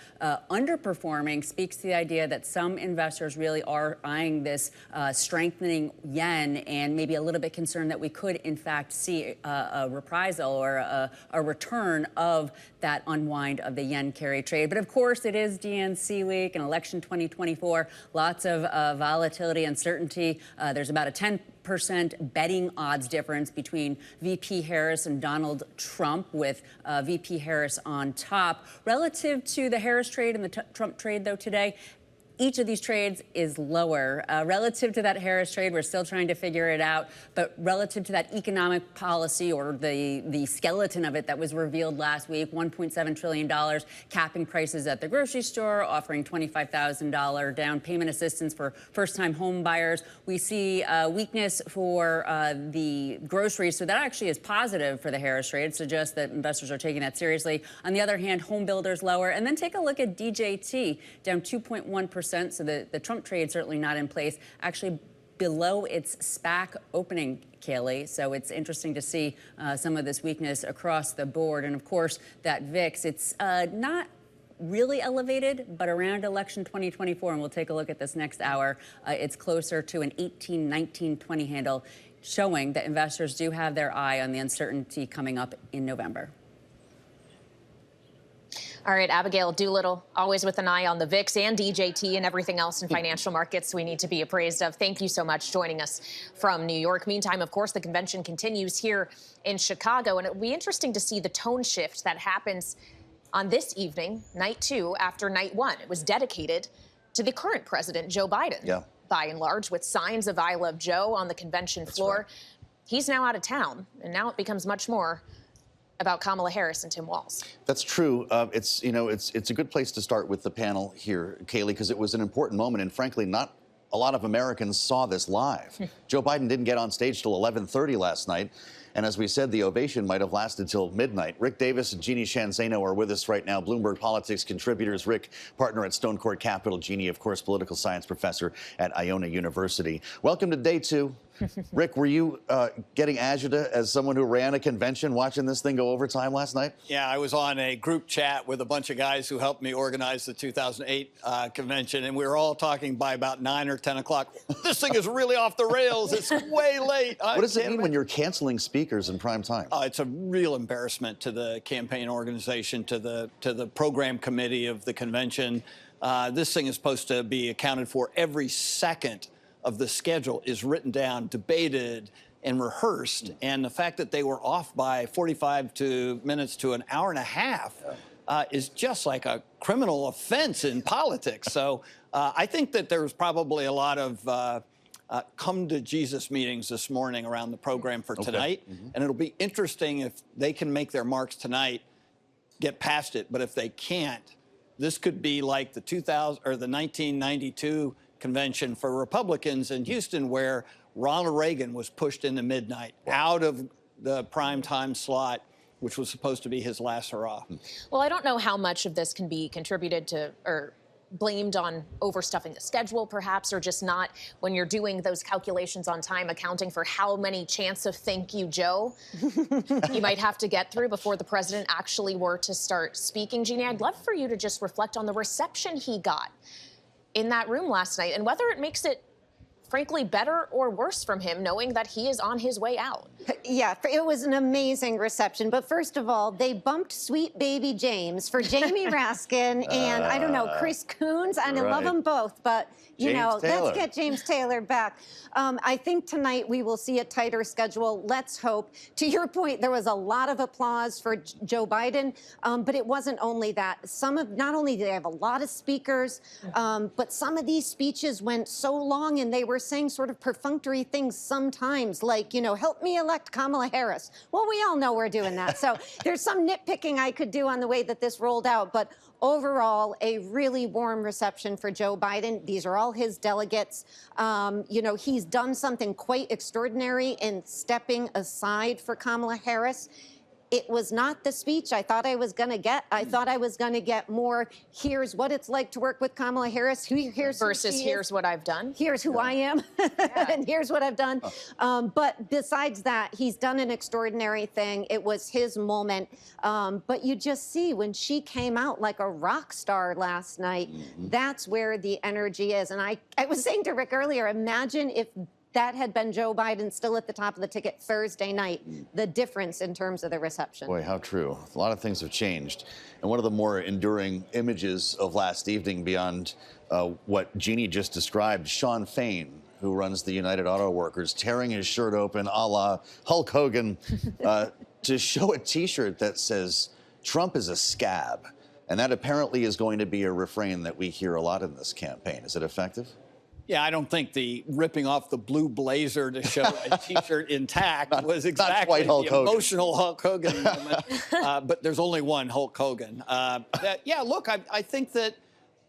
underperforming speaks to the idea that some investors really are eyeing this strengthening yen and maybe a little bit concerned that we could, in fact, see a reprisal or a return of that unwind of the yen carry trade. But of course, it is DNC week and election 2024. Lots of volatility, uncertainty. There's about a 10% betting odds difference between VP Harris and Donald Trump, with VP Harris on top. Relative to the Harris trade and the Trump trade, though, today, each of these trades is lower. Relative to that Harris trade, we're still trying to figure it out. But relative to that economic policy, or the skeleton of it that was revealed last week, $1.7 trillion, capping prices at the grocery store, offering $25,000 down payment assistance for first-time home buyers. We see weakness for the groceries. So that actually is positive for the Harris trade. It suggests that investors are taking that seriously. On the other hand, home builders lower. And then take a look at DJT, down 2.1%. So the Trump trade certainly not in place, actually below its SPAC opening, Kaylee. So it's interesting to see some of this weakness across the board. And of course, that VIX, it's not really elevated, but around election 2024, and we'll take a look at this next hour, it's closer to an 18, 19, 20 handle, showing that investors do have their eye on the uncertainty coming up in November. All right, Abigail Doolittle, always with an eye on the VIX and DJT and everything else in financial markets we need to be appraised of. Thank you so much joining us from New York. Meantime, of course, the convention continues here in Chicago, and it'll be interesting to see the tone shift that happens on this evening, night 2, after night 1. It was dedicated to the current president, Joe Biden, by and large, with signs of I Love Joe on the convention floor. Right. He's now out of town, and now it becomes much more about Kamala Harris and Tim Walz. That's true. It's a good place to start with the panel here, Kaylee, because it was an important moment, and frankly, not a lot of Americans saw this live. Joe Biden didn't get on stage till 11:30 last night, and as we said, the ovation might have lasted till midnight. Rick Davis and Jeanne Zaino are with us right now. Bloomberg Politics contributors. Rick, partner at Stonecourt Capital. Jeanne, of course, political science professor at Iona University. Welcome to day 2. Rick, were you getting agita as someone who ran a convention watching this thing go overtime last night? Yeah, I was on a group chat with a bunch of guys who helped me organize the 2008 convention, and we were all talking by about 9 or 10 o'clock. This thing is really off the rails. It's way late. What does it mean when you're canceling speakers in prime time? It's a real embarrassment to the campaign organization, to the program committee of the convention. This thing is supposed to be accounted for. Every second of the schedule is written down, debated, and rehearsed. And the fact that they were off by 45 minutes to an hour and a half is just like a criminal offense in politics. So I think that there was probably a lot of come to Jesus meetings this morning around the program for tonight. And it'll be interesting if they can make their marks tonight, get past it. But if they can't, this could be like the 1992 convention for Republicans in Houston, where Ronald Reagan was pushed into midnight out of the prime time slot, which was supposed to be his last hurrah. Well, I don't know how much of this can be contributed to, or blamed on overstuffing the schedule, perhaps, or just not, when you're doing those calculations on time, accounting for how many chants of thank you, Joe, you might have to get through before the president actually were to start speaking. Jeanne, I'd love for you to just reflect on the reception he got in that room last night and whether it makes it, frankly, better or worse from him, knowing that he is on his way out. Yeah, it was an amazing reception. But first of all, they bumped sweet baby James for Jamie Raskin and, I don't know, Chris Coons. And I love them both. But, you know, let's get James Taylor back. I think tonight we will see a tighter schedule. Let's hope. To your point, there was a lot of applause for Joe Biden, but it wasn't only that. Not only did they have a lot of speakers, but some of these speeches went so long and they were saying sort of perfunctory things sometimes, like, you know, help me elect Kamala Harris. Well, we all know we're doing that. So there's some nitpicking I could do on the way that this rolled out, but overall, a really warm reception for Joe Biden. These are all his delegates. You know, he's done something quite extraordinary in stepping aside for Kamala Harris. It was not the speech I thought I was going to get. I thought I was going to get more, here's what it's like to work with Kamala Harris. Versus here's what I've done. Here's who I am. And here's what I've done. But besides that, he's done an extraordinary thing. It was his moment. But you just see when she came out like a rock star last night, that's where the energy is. And I was saying to Rick earlier, imagine if that had been Joe Biden still at the top of the ticket Thursday night, the difference in terms of the reception. Boy, how true. A lot of things have changed. And one of the more enduring images of last evening beyond what Jeanne just described, Sean Fain, who runs the United Auto Workers, tearing his shirt open a la Hulk Hogan to show a T-shirt that says, Trump is a scab. And that apparently is going to be a refrain that we hear a lot in this campaign. Is it effective? Yeah, I don't think the ripping off the blue blazer to show a T-shirt intact was exactly the emotional Hulk Hogan moment. But there's only one Hulk Hogan. Yeah, look, I think that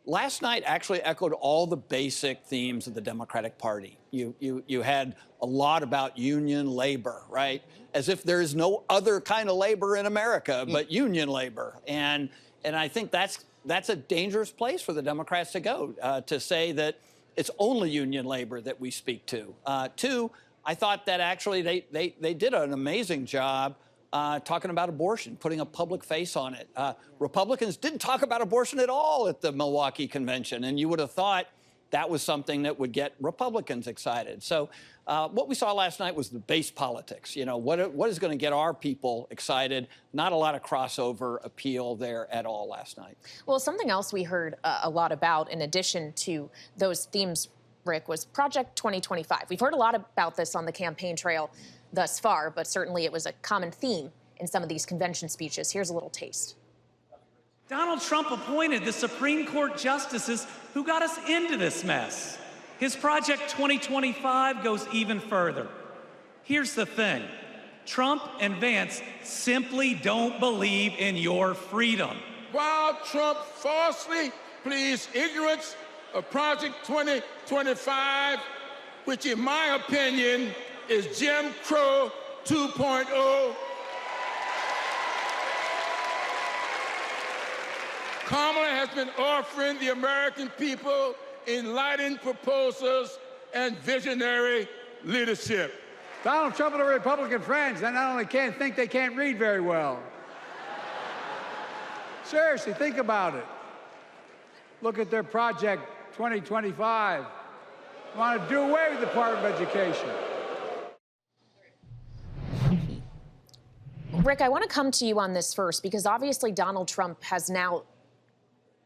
last night actually echoed all the basic themes of the Democratic Party. You had a lot about union labor, right? As if there is no other kind of labor in America but union labor. And I think that's a dangerous place for the Democrats to go, to say that it's only union labor that we speak to. Two, I thought that actually they did an amazing job talking about abortion, putting a public face on it. Republicans didn't talk about abortion at all at the Milwaukee convention, and you would have thought that was something that would get Republicans excited. So what we saw last night was the base politics. You know, what is going to get our people excited? Not a lot of crossover appeal there at all last night. Well, something else we heard a lot about, in addition to those themes, Rick, was Project 2025. We've heard a lot about this on the campaign trail thus far, but certainly it was a common theme in some of these convention speeches. Here's a little taste. Donald Trump appointed the Supreme Court justices who got us into this mess. His Project 2025 goes even further. Here's the thing. Trump and Vance simply don't believe in your freedom. While Trump falsely pleads ignorance of Project 2025, which in my opinion is Jim Crow 2.0, Kamala has been offering the American people enlightened proposals and visionary leadership. Donald Trump and the Republican friends, they not only can't think, they can't read very well. Seriously, think about it. Look at their Project 2025. They want to do away with the Department of Education. Rick, I want to come to you on this first, because obviously Donald Trump has now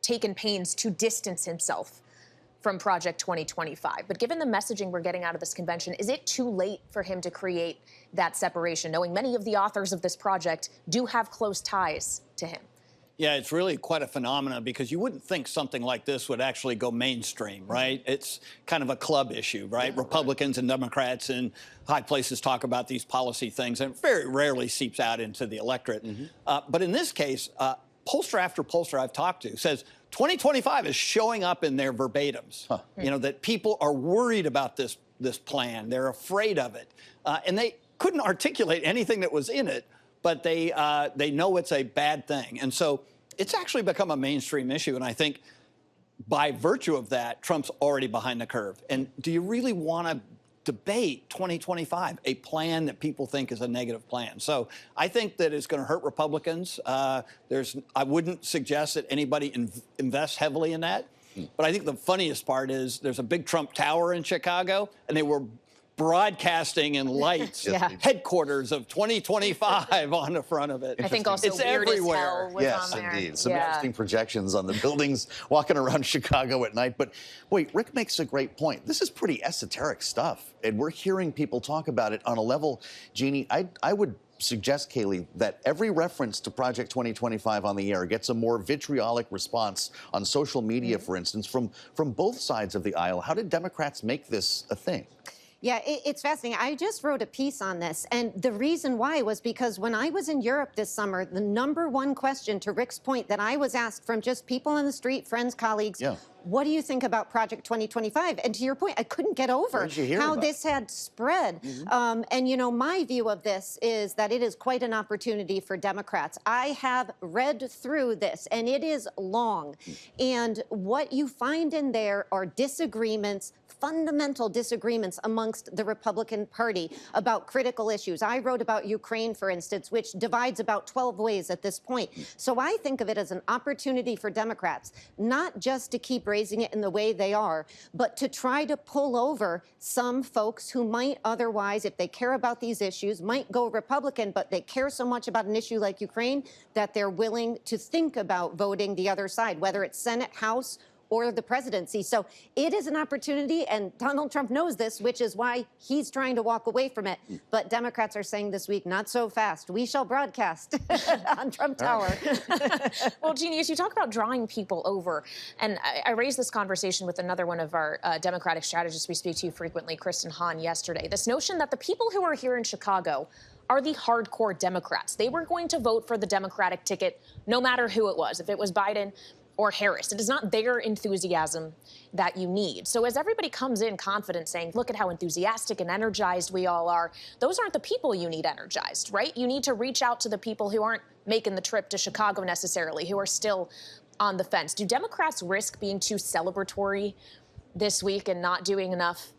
taken pains to distance himself from Project 2025. But given the messaging we're getting out of this convention, is it too late for him to create that separation, knowing many of the authors of this project do have close ties to him? Yeah, it's really quite a phenomenon, because you wouldn't think something like this would actually go mainstream, right? It's kind of a club issue, right? Yeah, Republicans and Democrats in high places talk about these policy things, and it very rarely seeps out into the electorate. But in this case, pollster after pollster I've talked to says 2025 is showing up in their verbatims. You know, that people are worried about this plan. They're afraid of it. And they couldn't articulate anything that was in it, but they know it's a bad thing. And so it's actually become a mainstream issue. And I think by virtue of that, Trump's already behind the curve. And do you really want to debate 2025, a plan that people think is a negative plan? So I think that it's going to hurt Republicans. I wouldn't suggest that anybody invests heavily in that. But I think the funniest part is there's a big Trump Tower in Chicago, and they were broadcasting in lights, headquarters of 2025 on the front of it. I think also it's Weird everywhere. As Hell was Yes, on there. indeed. Some interesting projections on the buildings walking around Chicago at night. But wait, Rick makes a great point. This is pretty esoteric stuff, and we're hearing people talk about it on a level, Jeannie, I would suggest, Kaylee, that every reference to Project 2025 on the air gets a more vitriolic response on social media, for instance, from both sides of the aisle. How did Democrats make this a thing? Yeah, it's fascinating. I just wrote a piece on this, and the reason why was because when I was in Europe this summer, the #1 question, to Rick's point, that I was asked from just people on the street, friends, colleagues, what do you think about Project 2025? And to your point, I couldn't get over how this had spread. And, you know, my view of this is that it is quite an opportunity for Democrats. I have read through this, and it is long. And what you find in there are disagreements, fundamental disagreements amongst the Republican Party about critical issues. I wrote about Ukraine, for instance, which divides about 12 ways at this point. So I think of it as an opportunity for Democrats, not just to keep raising it in the way they are, but to try to pull over some folks who might otherwise, if they care about these issues, might go Republican, but they care so much about an issue like Ukraine that they're willing to think about voting the other side, whether it's Senate, House, or the presidency. So it is an opportunity, and Donald Trump knows this, which is why he's trying to walk away from it. But Democrats are saying this week, not so fast. We shall broadcast on Trump Tower. Well, Jeannie, as you talk about drawing people over, and I raised this conversation with another one of our Democratic strategists we speak to frequently, Kristen Hahn, yesterday, this notion that the people who are here in Chicago are the hardcore Democrats. They were going to vote for the Democratic ticket no matter who it was, if it was Biden or Harris. It is not their enthusiasm that you need. So as everybody comes in confident saying, look at how enthusiastic and energized we all are, those aren't the people you need energized, right? You need to reach out to the people who aren't making the trip to Chicago necessarily, who are still on the fence. Do Democrats risk being too celebratory this week and not doing enough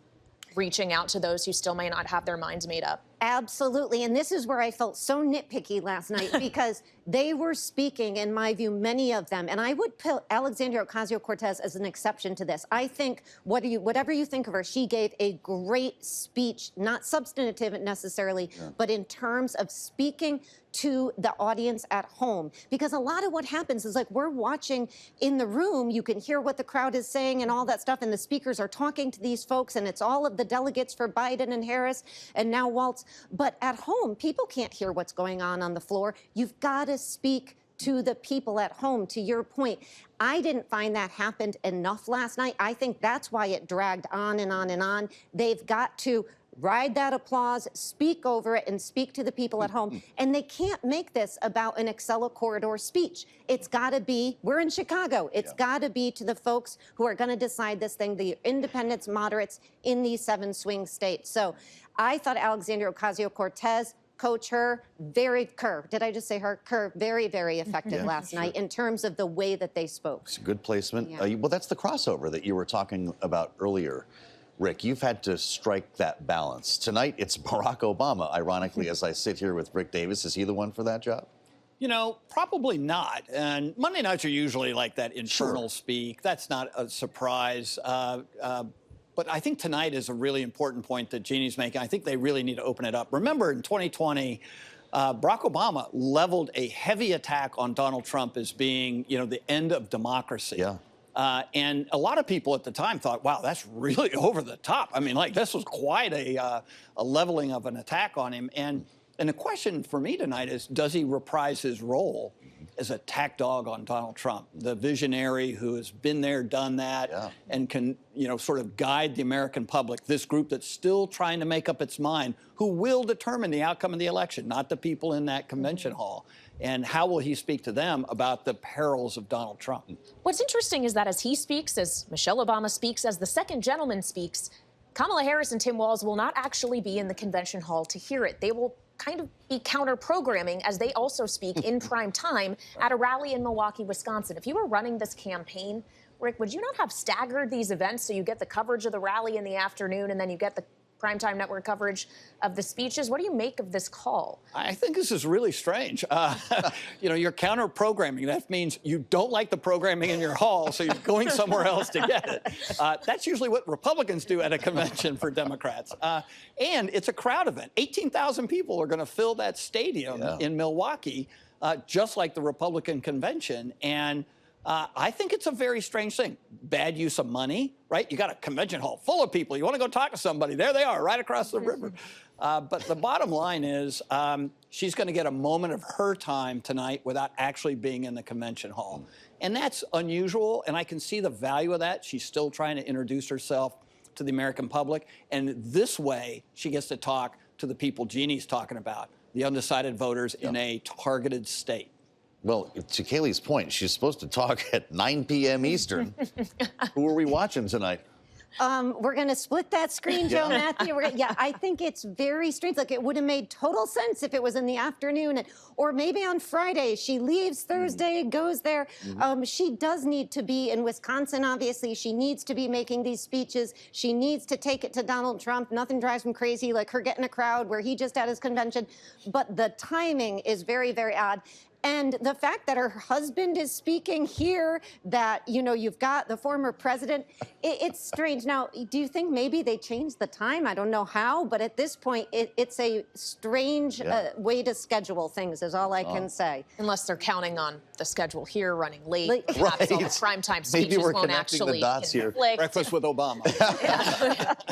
reaching out to those who still may not have their minds made up? Absolutely. And this is where I felt so nitpicky last night because they were speaking, in my view, many of them. And I would put Alexandria Ocasio-Cortez as an exception to this. I think whatever you think of her, she gave a great speech, not substantive necessarily, but in terms of speaking to the audience at home. Because a lot of what happens is like we're watching in the room, you can hear what the crowd is saying and all that stuff, and the speakers are talking to these folks, and it's all of the delegates for Biden and Harris and now Waltz. But at home, people can't hear what's going on the floor. You've got to speak to the people at home, to your point. I didn't find that happened enough last night. I think that's why it dragged on and on and on. They've got to ride that applause, speak over it, and speak to the people at home. And they can't make this about an Acela corridor speech. It's got to be, we're in Chicago, it's got to be to the folks who are going to decide this thing, the independents, moderates in these 7 swing states. So I thought Alexandria Ocasio-Cortez, Coach Kerr, very effective last night in terms of the way that they spoke. It's a good placement. Well, that's the crossover that you were talking about earlier. Rick, you've had to strike that balance. Tonight, it's Barack Obama, ironically, as I sit here with Rick Davis. Is he the one for that job? You know, probably not. And Monday nights are usually like that internal speak. That's not a surprise. But I think tonight is a really important point that Jeannie's making. I think they really need to open it up. Remember, in 2020, Barack Obama leveled a heavy attack on Donald Trump as being, you know, the end of democracy. And a lot of people at the time thought, wow, that's really over the top. I mean, like, this was quite a leveling of an attack on him. And the question for me tonight is, does he reprise his role as a attack dog on Donald Trump, the visionary who has been there, done that, and can, you know, sort of guide the American public, this group that's still trying to make up its mind, who will determine the outcome of the election, not the people in that convention hall. And how will he speak to them about the perils of Donald Trump? What's interesting is that as he speaks, as Michelle Obama speaks, as the second gentleman speaks, Kamala Harris and Tim Walz will not actually be in the convention hall to hear it. They will kind of be counter-programming as they also speak in prime time at a rally in Milwaukee, Wisconsin. If you were running this campaign, Rick, would you not have staggered these events so you get the coverage of the rally in the afternoon and then you get the primetime network coverage of the speeches? What do you make of this call? I think this is really strange. You know, you're counter-programming. That means you don't like the programming in your hall, so you're going somewhere else to get it. That's usually what Republicans do at a convention for Democrats. And it's a crowd event. 18,000 people are going to fill that stadium in Milwaukee, just like the Republican convention. And I think it's a very strange thing. Bad use of money, right? You got a convention hall full of people. You want to go talk to somebody. There they are, right across the river. But the bottom line is she's going to get a moment of her time tonight without actually being in the convention hall. And that's unusual, and I can see the value of that. She's still trying to introduce herself to the American public. And this way, she gets to talk to the people Jeannie's talking about, the undecided voters in a targeted state. Well, to Kaylee's point, she's supposed to talk at 9 p.m. Eastern. Who are we watching tonight? We're going to split that screen, Joe Matthew. Yeah, I think it's very strange. Like, it would have made total sense if it was in the afternoon, or maybe on Friday. She leaves Thursday, goes there. She does need to be in Wisconsin, obviously. She needs to be making these speeches. She needs to take it to Donald Trump. Nothing drives him crazy like her getting a crowd where he just had his convention. But the timing is very, very odd. And the fact that her husband is speaking here, that, you know, you've got the former president, it's strange. Now, do you think maybe they changed the time? I don't know how, but at this point, it's a strange way to schedule things is all I can say. Unless they're counting on the schedule here running late. Perhaps all the primetime speeches won't actually conflict. Breakfast with Obama.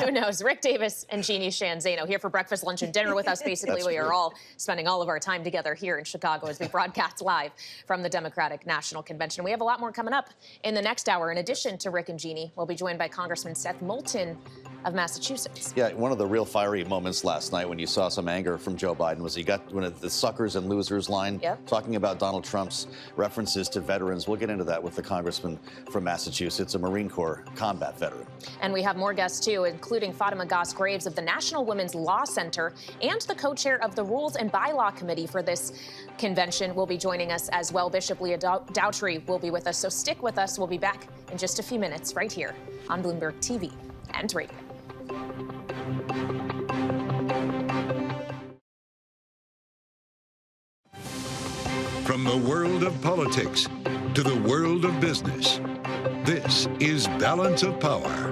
Who knows? Rick Davis and Jeanne Zaino here for breakfast, lunch, and dinner with us. Basically, we are all spending all of our time together here in Chicago as we broadcast live from the Democratic National Convention. We have a lot more coming up in the next hour. In addition to Rick and Jeanne, we'll be joined by Congressman Seth Moulton of Massachusetts. Yeah, one of the real fiery moments last night when you saw some anger from Joe Biden was he got one of the suckers and losers line talking about Donald Trump's references to veterans. We'll get into that with the congressman from Massachusetts, a Marine Corps combat veteran. And we have more guests, too, including Fatima Goss-Graves of the National Women's Law Center and the co-chair of the Rules and Bylaw Committee for this convention will be joining us as well. Bishop Leah Daughtry will be with us, so stick with us. We'll be back in just a few minutes right here on Bloomberg TV and radio. From the world of politics to the world of business, this is Balance of Power.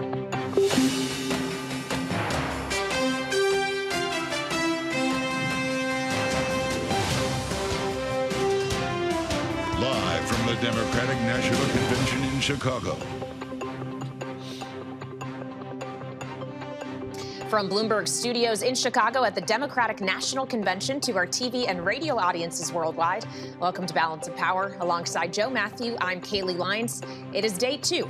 Live from the Democratic National Convention in Chicago. From Bloomberg Studios in Chicago at the Democratic National Convention to our TV and radio audiences worldwide, welcome to Balance of Power. Alongside Joe Matthew, I'm Kaylee Lyons. It is day 2,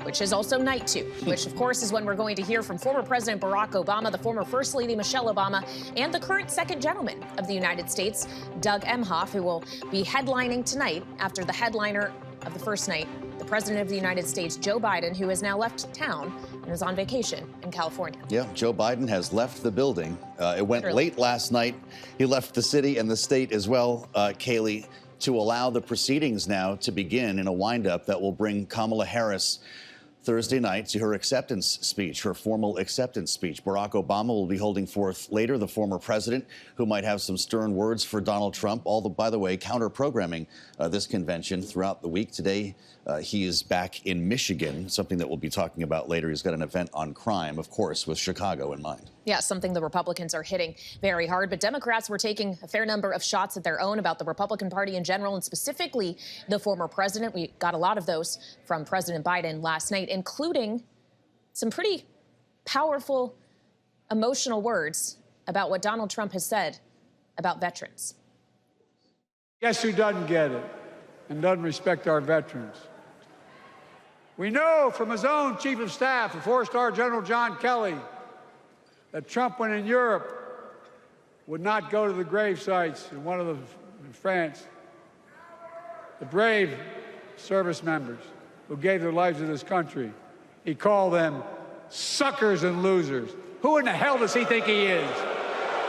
which is also night 2, which, of course, is when we're going to hear from former President Barack Obama, the former First Lady Michelle Obama, and the current second gentleman of the United States, Doug Emhoff, who will be headlining tonight after the headliner of the first night, the President of the United States, Joe Biden, who has now left town and is on vacation in California. Yeah, Joe Biden has left the building. It went late last night. He left the city and the state as well, Kaylee, to allow the proceedings now to begin in a windup that will bring Kamala Harris Thursday night to her acceptance speech, her formal acceptance speech. Barack Obama will be holding forth later, the former president, who might have some stern words for Donald Trump. By the way, counter-programming this convention throughout the week. Today, he is back in Michigan, something that we'll be talking about later. He's got an event on crime, of course, with Chicago in mind. Yeah, something the Republicans are hitting very hard. But Democrats were taking a fair number of shots at their own about the Republican Party in general, and specifically the former president. We got a lot of those from President Biden last night, including some pretty powerful, emotional words about what Donald Trump has said about veterans. Guess who doesn't get it and doesn't respect our veterans? We know from his own chief of staff, the 4-star General John Kelly, that Trump, when in Europe, would not go to the grave sites in France. The brave service members who gave their lives to this country. He called them suckers and losers. Who in the hell does he think he is?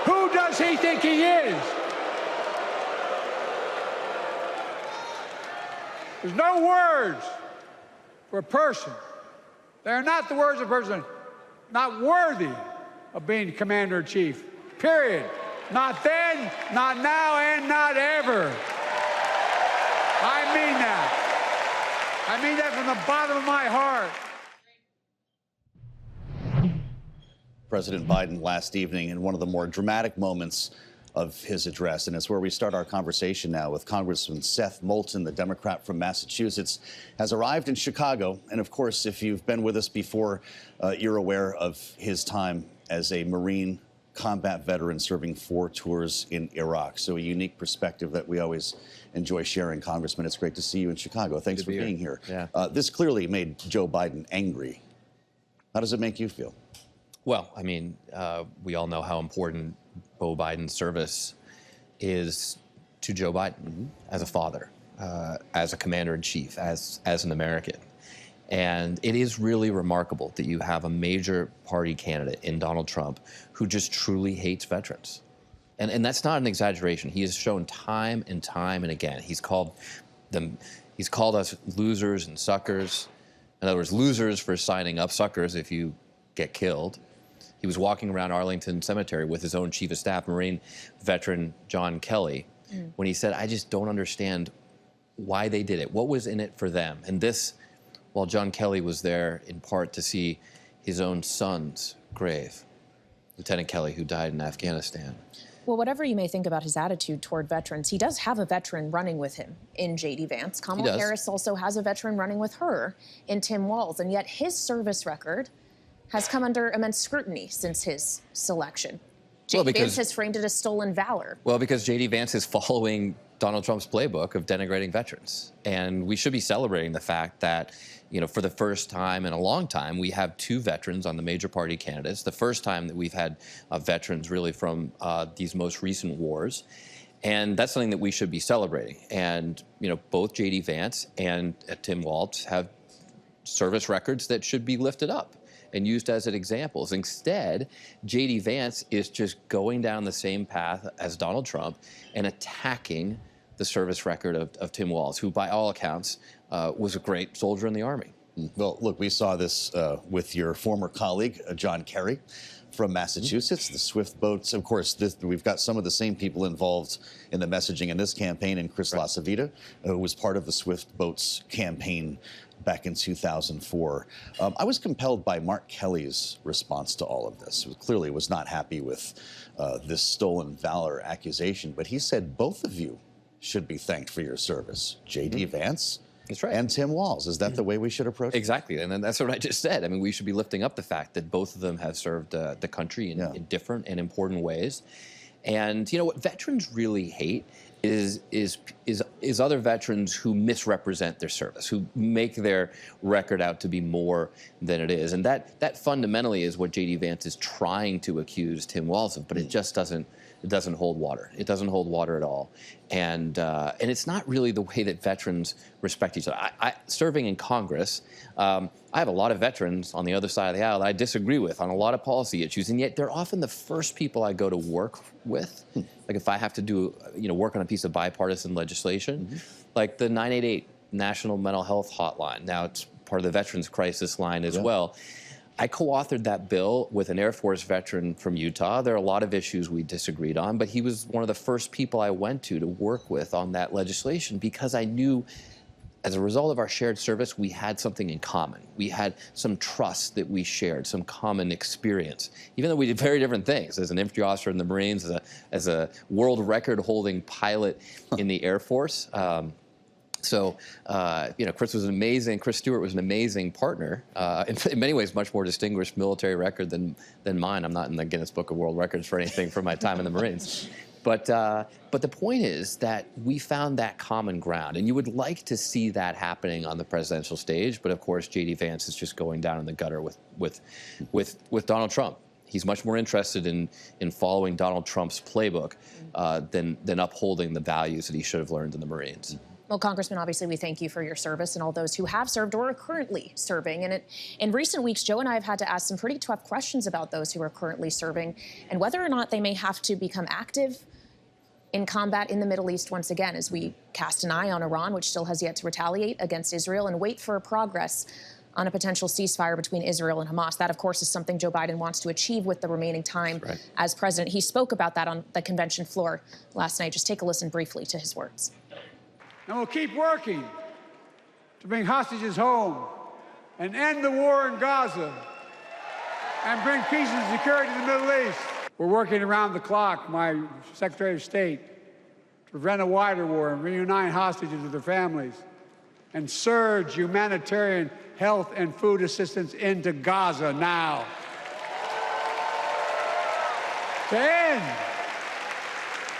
Who does he think he is? There's no words for a person. They are not the words of a person not worthy of being commander-in-chief, period. Not then, not now, and not ever. I mean that. I mean that from the bottom of my heart. President Biden last evening in one of the more dramatic moments of his address, and it's where we start our conversation now with Congressman Seth Moulton, the Democrat from Massachusetts, has arrived in Chicago. And of course, if you've been with us before, you're aware of his time as a Marine combat veteran serving 4 tours in Iraq. So a unique perspective that we always enjoy sharing, Congressman. It's great to see you in Chicago. Thanks for being here. Yeah. This clearly made Joe Biden angry. How does it make you feel? Well, I mean, we all know how important Beau Biden's service is to Joe Biden as a father, as a commander-in-chief, as an American. And it is really remarkable that you have a major party candidate in Donald Trump who just truly hates veterans. And that's not an exaggeration. He has shown time and time and again. He's called us losers and suckers. In other words, losers for signing up, suckers if you get killed. He was walking around Arlington Cemetery with his own chief of staff, Marine veteran John Kelly, when he said, I just don't understand why they did it. What was in it for them? And this, while John Kelly was there in part to see his own son's grave, Lieutenant Kelly, who died in Afghanistan. Well, whatever you may think about his attitude toward veterans, he does have a veteran running with him in J.D. Vance. Kamala Harris also has a veteran running with her in Tim Walz, and yet his service record has come under immense scrutiny since his selection. J.D. Vance has framed it as stolen valor. Well, because J.D. Vance is following Donald Trump's playbook of denigrating veterans. And we should be celebrating the fact that, you know, for the first time in a long time, we have 2 veterans on the major party candidates. The first time that we've had veterans really from these most recent wars. And that's something that we should be celebrating. And, you know, both J.D. Vance and Tim Walz have service records that should be lifted up and used as examples. Instead, J.D. Vance is just going down the same path as Donald Trump and attacking the service record of Tim Walz, who by all accounts was a great soldier in the Army. Well, look, we saw this with your former colleague, John Kerry from Massachusetts, the Swift boats. Of course, we've got some of the same people involved in the messaging in this campaign, and Chris LaCivita, who was part of the Swift boats campaign back in 2004. I was compelled by Mark Kelly's response to all of this. He clearly was not happy with this stolen valor accusation, but he said both of you should be thanked for your service, J.D. Vance and Tim Walz. Is that the way we should approach it? Exactly, and that's what I just said. I mean, we should be lifting up the fact that both of them have served the country in different and important ways. And you know what veterans really hate is other veterans who misrepresent their service, who make their record out to be more than it is. And that fundamentally is what J.D. Vance is trying to accuse Tim Walz of, but it just doesn't hold water. It doesn't hold water at all. And it's not really the way that veterans respect each other. Serving in Congress, I have a lot of veterans on the other side of the aisle that I disagree with on a lot of policy issues, and yet they're often the first people I go to work with. Like if I have to do, work on a piece of bipartisan legislation, like the 988 National Mental Health Hotline. Now it's part of the Veterans Crisis Line as well. I co-authored that bill with an Air Force veteran from Utah. There are a lot of issues we disagreed on, but he was one of the first people I went to work with on that legislation because I knew as a result of our shared service, we had something in common. We had some trust that we shared, some common experience. Even though we did very different things, as an infantry officer in the Marines, as a world record-holding pilot in the Air Force. Chris Stewart was an amazing partner. In many ways, much more distinguished military record than mine. I'm not in the Guinness Book of World Records for anything from my time in the Marines. But the point is that we found that common ground, and you would like to see that happening on the presidential stage. But of course, J.D. Vance is just going down in the gutter with Donald Trump. He's much more interested in following Donald Trump's playbook than upholding the values that he should have learned in the Marines. Well, Congressman, obviously, we thank you for your service and all those who have served or are currently serving. And in recent weeks, Joe and I have had to ask some pretty tough questions about those who are currently serving and whether or not they may have to become active in combat in the Middle East once again, as we cast an eye on Iran, which still has yet to retaliate against Israel, and wait for progress on a potential ceasefire between Israel and Hamas. That, of course, is something Joe Biden wants to achieve with the remaining time as president. He spoke about that on the convention floor last night. Just take a listen briefly to his words. And we'll keep working to bring hostages home and end the war in Gaza and bring peace and security to the Middle East. We're working around the clock, my Secretary of State, to prevent a wider war and reunite hostages with their families and surge humanitarian health and food assistance into Gaza now. To end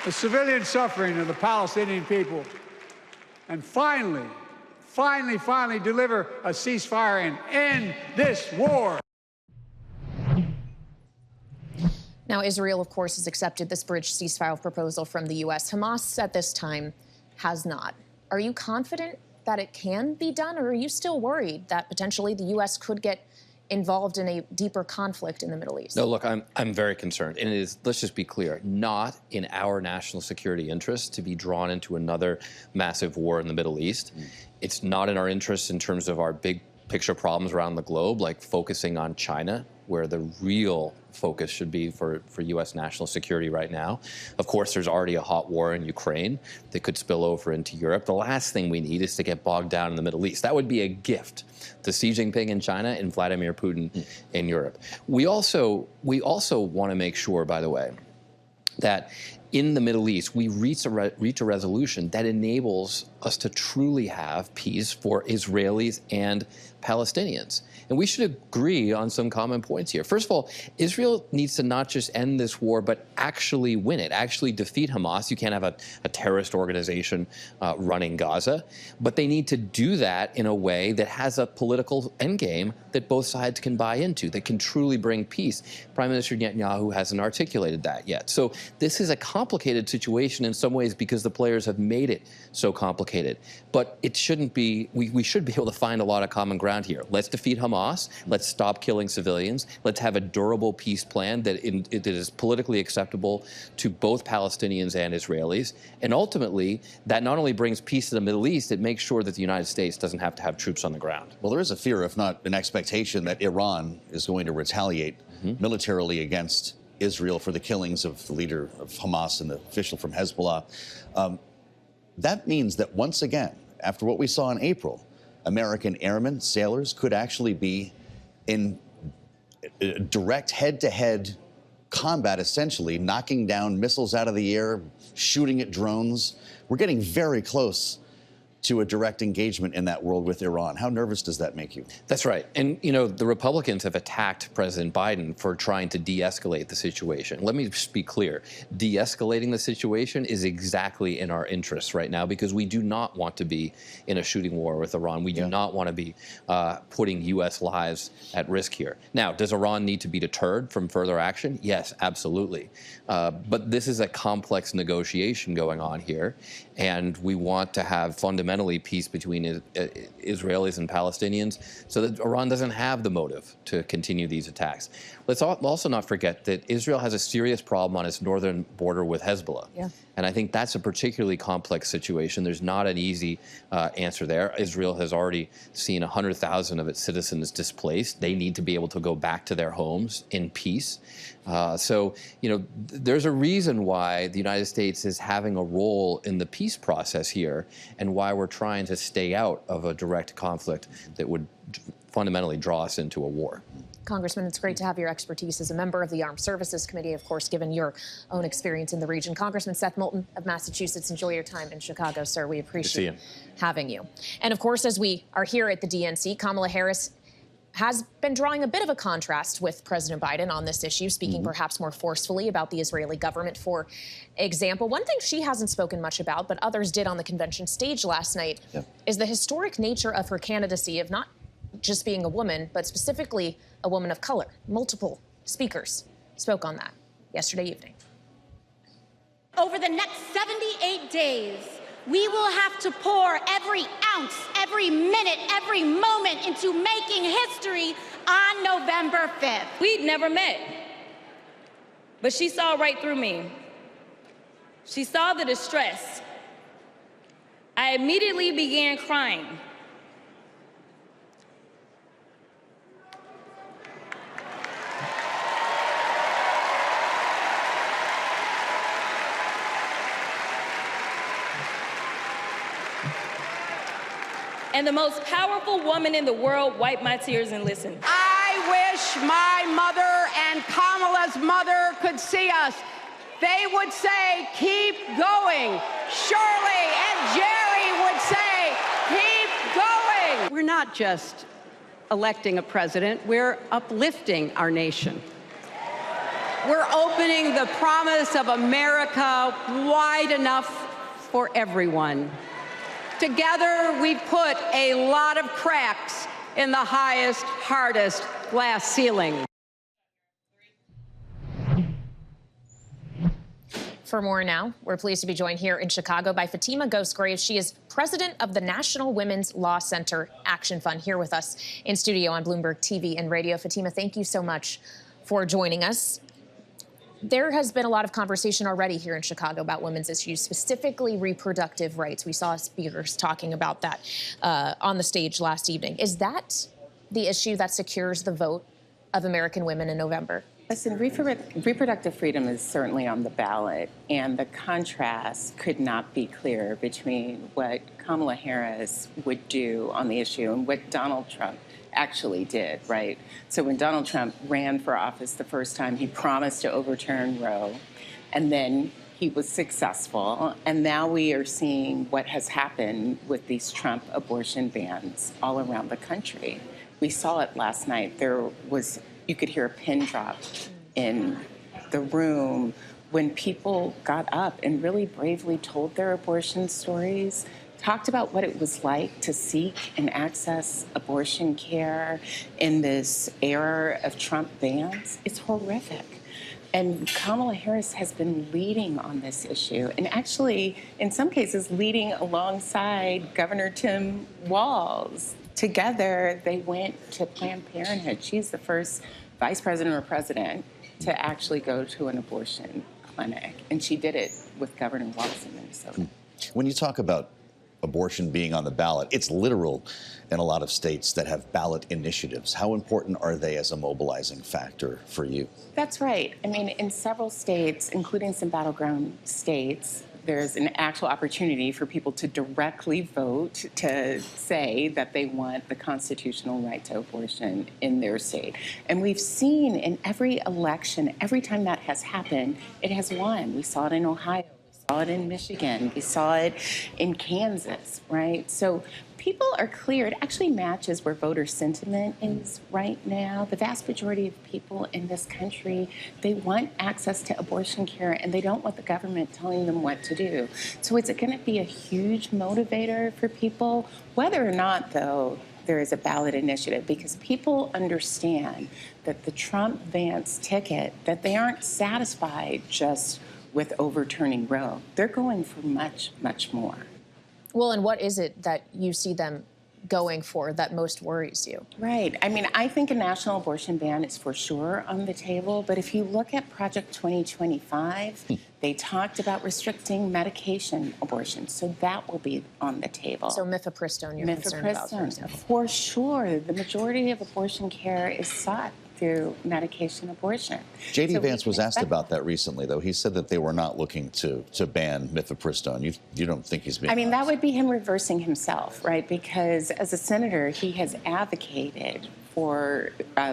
the civilian suffering of the Palestinian people. And finally deliver a ceasefire and end this war. Now, Israel, of course, has accepted this bridge ceasefire proposal from the U.S. Hamas at this time has not. Are you confident that it can be done, or are you still worried that potentially the U.S. could get involved in a deeper conflict in the Middle East? No, look, I'm very concerned. And it is, let's just be clear, not in our national security interest to be drawn into another massive war in the Middle East. It's not in our interest in terms of our big picture problems around the globe, like focusing on China, where the real focus should be for U.S. national security right now. Of course, there's already a hot war in Ukraine that could spill over into Europe. The last thing we need is to get bogged down in the Middle East. That would be a gift to Xi Jinping in China and Vladimir Putin in Europe. We also want to make sure, by the way, that in the Middle East, we reach a resolution that enables us to truly have peace for Israelis and Palestinians. And we should agree on some common points here. First of all, Israel needs to not just end this war, but actually win it, actually defeat Hamas. You can't have a terrorist organization running Gaza. But they need to do that in a way that has a political endgame that both sides can buy into, that can truly bring peace. Prime Minister Netanyahu hasn't articulated that yet. So this is a complicated situation in some ways because the players have made it so complicated. But it shouldn't be, we should be able to find a lot of common ground here. Let's defeat Hamas. Let's stop killing civilians. Let's have a durable peace plan that is politically acceptable to both Palestinians and Israelis. And ultimately, that not only brings peace to the Middle East, it makes sure that the United States doesn't have to have troops on the ground. Well, there is a fear, if not an expectation, that Iran is going to retaliate militarily against Israel for the killings of the leader of Hamas and the official from Hezbollah. That means that once again, after what we saw in April, American airmen, sailors could actually be in direct head-to-head combat, essentially, knocking down missiles out of the air, shooting at drones. We're getting very close to a direct engagement in that world with Iran. How nervous does that make you? That's right. And, you know, the Republicans have attacked President Biden for trying to de-escalate the situation. Let me just be clear. De-escalating the situation is exactly in our interests right now because we do not want to be in a shooting war with Iran. We do not want to be putting U.S. lives at risk here. Now, does Iran need to be deterred from further action? Yes, absolutely. But this is a complex negotiation going on here, and we want to have fundamentally peace between Israelis and Palestinians so that Iran doesn't have the motive to continue these attacks. Let's also not forget that Israel has a serious problem on its northern border with Hezbollah. Yeah. And I think that's a particularly complex situation. There's not an easy answer there. Israel has already seen 100,000 of its citizens displaced. They need to be able to go back to their homes in peace. So, you know, there's a reason why the United States is having a role in the peace process here and why we're trying to stay out of a direct conflict that would fundamentally draw us into a war. Congressman, it's great to have your expertise as a member of the Armed Services Committee, of course, given your own experience in the region. Congressman Seth Moulton of Massachusetts, enjoy your time in Chicago, sir. We appreciate having you. And of course, as we are here at the DNC, Kamala Harris has been drawing a bit of a contrast with President Biden on this issue, speaking perhaps more forcefully about the Israeli government, for example. One thing she hasn't spoken much about, but others did on the convention stage last night, is the historic nature of her candidacy of not just being a woman, but specifically a woman of color. Multiple speakers spoke on that yesterday evening. Over the next 78 days, we will have to pour every ounce, every minute, every moment into making history on November 5th. We'd never met, but she saw right through me. She saw the distress. I immediately began crying. And the most powerful woman in the world wiped my tears and listened. I wish my mother and Kamala's mother could see us. They would say, keep going. Shirley and Jerry would say, keep going. We're not just electing a president, we're uplifting our nation. We're opening the promise of America wide enough for everyone. Together, we've put a lot of cracks in the highest, hardest glass ceiling. For more now, we're pleased to be joined here in Chicago by Fatima Ghostgrave. She is president of the National Women's Law Center Action Fund, here with us in studio on Bloomberg TV and radio. Fatima, thank you so much for joining us. There has been a lot of conversation already here in Chicago about women's issues, specifically reproductive rights. We saw speakers talking about that on the stage last evening. Is that the issue that secures the vote of American women in November? Listen, reproductive freedom is certainly on the ballot, and the contrast could not be clearer between what Kamala Harris would do on the issue and what Donald Trump actually did, right? So when Donald Trump ran for office the first time, he promised to overturn Roe, and then he was successful. And now we are seeing what has happened with these Trump abortion bans all around the country. We saw it last night. You could hear a pin drop in the room when people got up and really bravely told their abortion stories, talked about what it was like to seek and access abortion care in this era of Trump bans. It's horrific. And Kamala Harris has been leading on this issue, and actually, in some cases, leading alongside Governor Tim Walz. Together, they went to Planned Parenthood. She's the first vice president or president to actually go to an abortion clinic, and she did it with Governor Walz in Minnesota. When you talk about abortion being on the ballot, it's literal in a lot of states that have ballot initiatives. How important are they as a mobilizing factor for you? That's right. I mean, in several states, including some battleground states, there's an actual opportunity for people to directly vote to say that they want the constitutional right to abortion in their state. And we've seen in every election, every time that has happened, it has won. We saw it in Ohio. We saw it in Michigan. We saw it in Kansas, right? So people are clear. It actually matches where voter sentiment is right now. The vast majority of people in this country, they want access to abortion care, and they don't want the government telling them what to do. So it's going to be a huge motivator for people, whether or not, though, there is a ballot initiative, because people understand that the Trump-Vance ticket, that they aren't satisfied just with overturning Roe. They're going for much, much more. Well, and what is it that you see them going for that most worries you? Right. I mean, I think a national abortion ban is for sure on the table. But if you look at Project 2025, they talked about restricting medication abortion. So that will be on the table. So mifepristone, you're concerned about, for example. For sure. The majority of abortion care is sought through medication abortion. J.D. Vance was asked about that recently, though. He said that they were not looking to ban mifepristone. You don't think he's being honest? That would be him reversing himself, right? Because as a senator, he has advocated for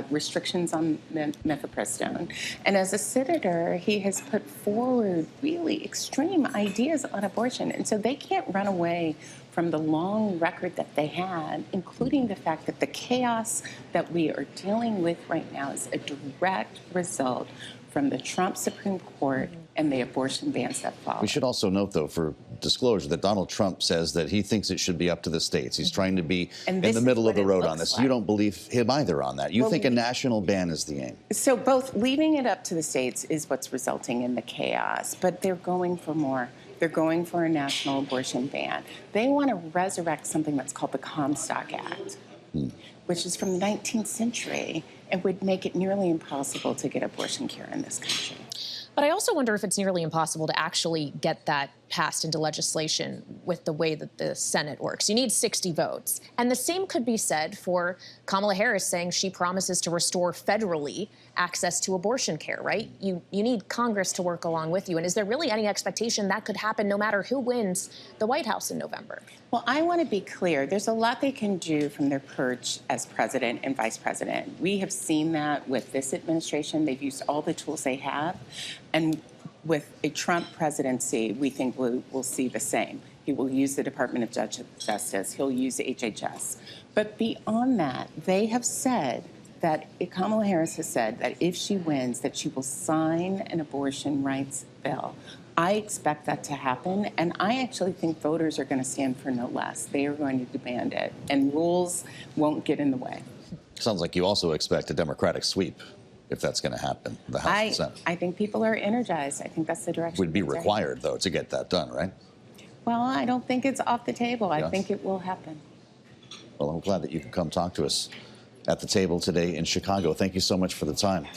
restrictions on mifepristone. And as a senator, he has put forward really extreme ideas on abortion. And so they can't run away from the long record that they had, including the fact that the chaos that we are dealing with right now is a direct result from the Trump Supreme Court and the abortion bans that follow. We should also note, though, for disclosure, that Donald Trump says that he thinks it should be up to the states. He's trying to be in the middle of the road on this. You don't believe him either on that. You think a national ban is the aim. So both leaving it up to the states is what's resulting in the chaos, but they're going for more. They're going for a national abortion ban. They want to resurrect something that's called the Comstock Act, which is from the 19th century and would make it nearly impossible to get abortion care in this country. But I also wonder if it's nearly impossible to actually get that passed into legislation with the way that the Senate works. You need 60 votes. And the same could be said for Kamala Harris saying she promises to restore federally access to abortion care, right? You need Congress to work along with you. And is there really any expectation that could happen no matter who wins the White House in November? Well, I want to be clear. There's a lot they can do from their perch as president and vice president. We have seen that with this administration. They've used all the tools they have. And with a Trump presidency, we think we'll see the same. He will use the Department of Justice. He'll use HHS. But beyond that, they have said that Kamala Harris has said that if she wins, that she will sign an abortion rights bill. I expect that to happen, and I actually think voters are going to stand for no less. They are going to demand it, and rules won't get in the way. Sounds like you also expect a Democratic sweep, if that's going to happen, the House and Senate. I think people are energized. I think that's the direction. Would be required, though, to get that done, right? Well, I don't think it's off the table. I think it will happen. Well, I'm glad that you can come talk to us at the table today in Chicago. Thank you so much for the time.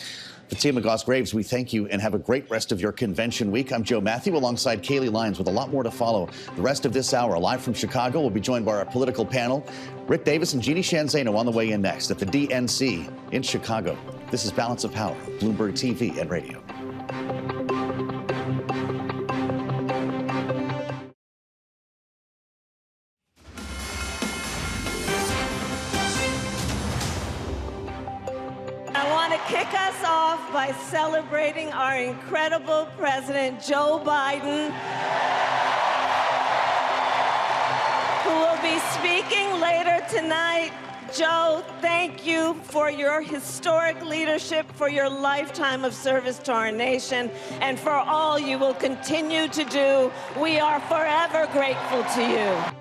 Fatima Goss-Graves, we thank you and have a great rest of your convention week. I'm Joe Matthew alongside Kaylee Lyons with a lot more to follow. The rest of this hour, live from Chicago, we'll be joined by our political panel. Rick Davis and Jeanne Zaino on the way in next at the DNC in Chicago. This is Balance of Power, Bloomberg TV and Radio. Kick us off by celebrating our incredible President Joe Biden, who will be speaking later tonight. Joe, thank you for your historic leadership, for your lifetime of service to our nation, and for all you will continue to do. We are forever grateful to you.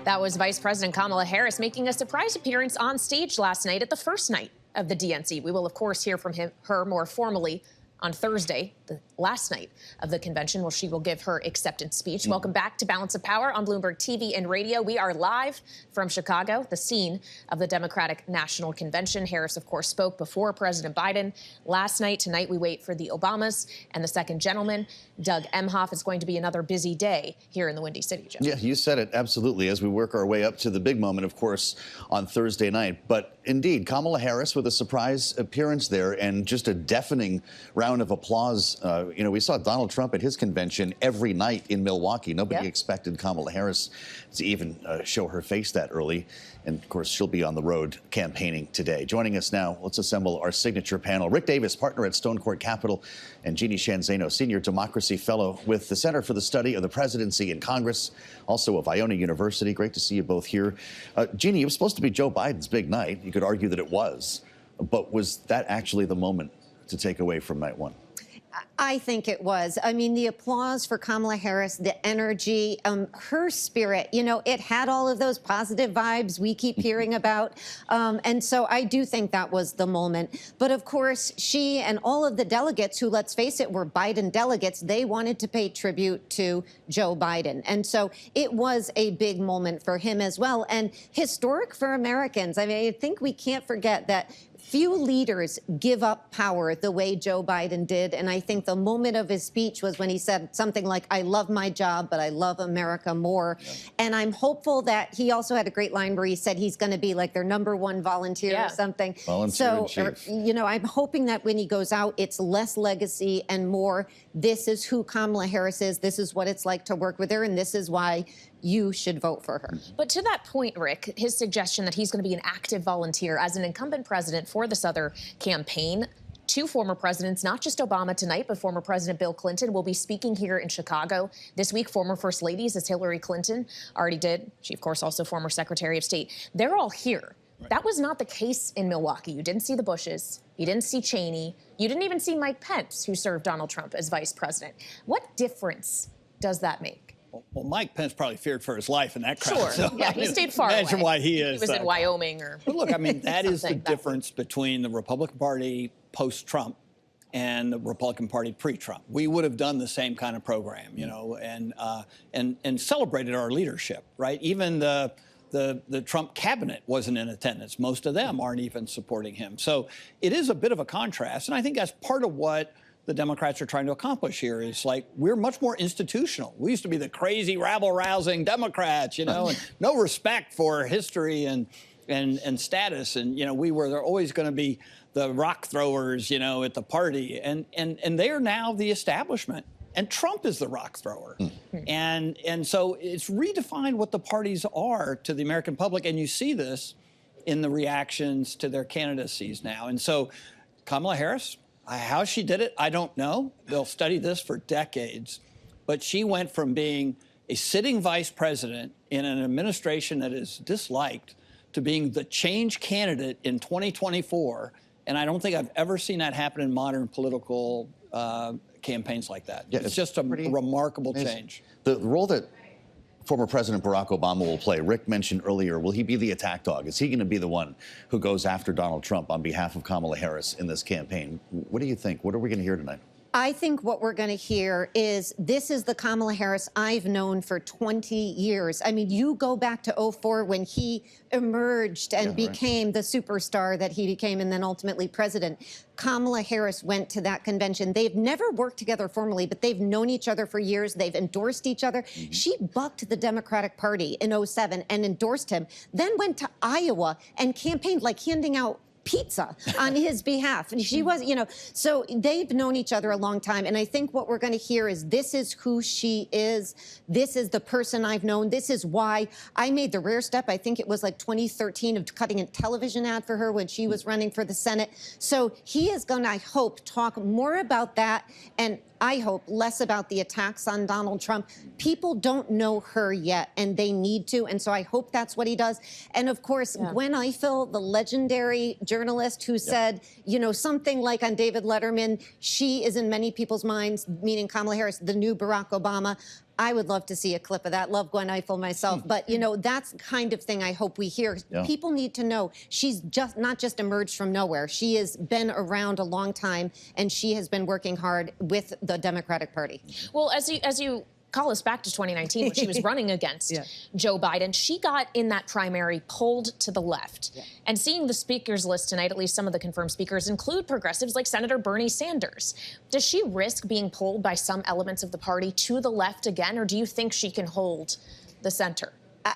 That was Vice President Kamala Harris making a surprise appearance on stage last night at the first night of the DNC. We will, of course, hear from her more formally on Thursday, the last night of the convention, where she will give her acceptance speech. Welcome back to Balance of Power on Bloomberg TV and Radio. We are live from Chicago, the scene of the Democratic National Convention. Harris, of course, spoke before President Biden last night. Tonight, we wait for the Obamas and the second gentleman. Doug Emhoff. Is going to be another busy day here in the Windy City, Joe. Yeah, you said it absolutely, as we work our way up to the big moment, of course, on Thursday night. But indeed, Kamala Harris with a surprise appearance there and just a deafening round of applause. We saw Donald Trump at his convention every night in Milwaukee. Nobody expected Kamala Harris to even show her face that early. And, of course, she'll be on the road campaigning today. Joining us now, let's assemble our signature panel. Rick Davis, partner at Stonecourt Capital, and Jeanne Zaino, senior democracy fellow with the Center for the Study of the Presidency in Congress, also of Iona University. Great to see you both here. Jeanne, it was supposed to be Joe Biden's big night. You could argue that it was. But was that actually the moment to take away from night one? I think it was. I mean, the applause for Kamala Harris, the energy, her spirit, it had all of those positive vibes we keep hearing about. And so I do think that was the moment. But of course, she and all of the delegates who, let's face it, were Biden delegates, they wanted to pay tribute to Joe Biden. And so it was a big moment for him as well, and historic for Americans. I mean, I think we can't forget that few leaders give up power the way Joe Biden did. And I think the moment of his speech was when he said something like, I love my job, but I love America more. Yeah. And I'm hopeful that he also had a great line where he said he's going to be like their #1 volunteer or something. Volunteer in chief. I'm hoping that when he goes out, it's less legacy and more, this is who Kamala Harris is. This is what it's like to work with her. And this is why you should vote for her. But to that point, Rick, his suggestion that he's going to be an active volunteer as an incumbent president for this other campaign, two former presidents, not just Obama tonight, but former President Bill Clinton will be speaking here in Chicago this week. Former First Ladies, as Hillary Clinton already did. She, of course, also former Secretary of State. They're all here. Right. That was not the case in Milwaukee. You didn't see the Bushes. You didn't see Cheney. You didn't even see Mike Pence, who served Donald Trump as vice president. What difference does that make? Well, Mike Pence probably feared for his life in that crowd. Sure. So, yeah, he stayed far away. Imagine why he is. He was in Wyoming or. But look, I mean, that is the difference between the Republican Party post-Trump and the Republican Party pre-Trump. We would have done the same kind of program, and celebrated our leadership, right? Even the The Trump cabinet wasn't in attendance. Most of them aren't even supporting him. So it is a bit of a contrast. And I think that's part of what the Democrats are trying to accomplish here is like, we're much more institutional. We used to be the crazy, rabble-rousing Democrats, and no respect for history and status. And, they're always going to be the rock throwers, at the party. And they are now the establishment. And Trump is the rock thrower. And so it's redefined what the parties are to the American public. And you see this in the reactions to their candidacies now. And so Kamala Harris, how she did it, I don't know. They'll study this for decades. But she went from being a sitting vice president in an administration that is disliked to being the change candidate in 2024. And I don't think I've ever seen that happen in modern political campaigns like that. Yeah, it's just a remarkable change. The role that former President Barack Obama will play, Rick mentioned earlier, will he be the attack dog? Is he going to be the one who goes after Donald Trump on behalf of Kamala Harris in this campaign? What do you think? What are we going to hear tonight? I think what we're going to hear is this is the Kamala Harris I've known for 20 years. I mean, you go back to 2004 when he emerged and became the superstar that he became and then ultimately president. Kamala Harris went to that convention. They've never worked together formally, but they've known each other for years. They've endorsed each other. She bucked the Democratic Party in 2007 and endorsed him, then went to Iowa and campaigned like handing out pizza on his behalf. And she was, so they've known each other a long time. And I think what we're going to hear is this is who she is. This is the person I've known. This is why I made the rare step. I think it was like 2013 of cutting a television ad for her when she was running for the Senate. So he is going to, I hope, talk more about that. And I hope less about the attacks on Donald Trump. People don't know her yet, and they need to. And so I hope that's what he does. And of course, Gwen Ifill, the legendary journalist who said, something like on David Letterman, she is in many people's minds, meaning Kamala Harris, the new Barack Obama. I would love to see a clip of that. Love Gwen Ifill myself. But, that's the kind of thing I hope we hear. People need to know she's not just emerged from nowhere. She has been around a long time, and she has been working hard with the Democratic Party. Well, as you call us back to 2019 when she was running against Joe Biden, she got in that primary pulled to the left. And seeing the speakers list tonight, at least some of the confirmed speakers, include progressives like Senator Bernie Sanders. Does she risk being pulled by some elements of the party to the left again, or do you think she can hold the center?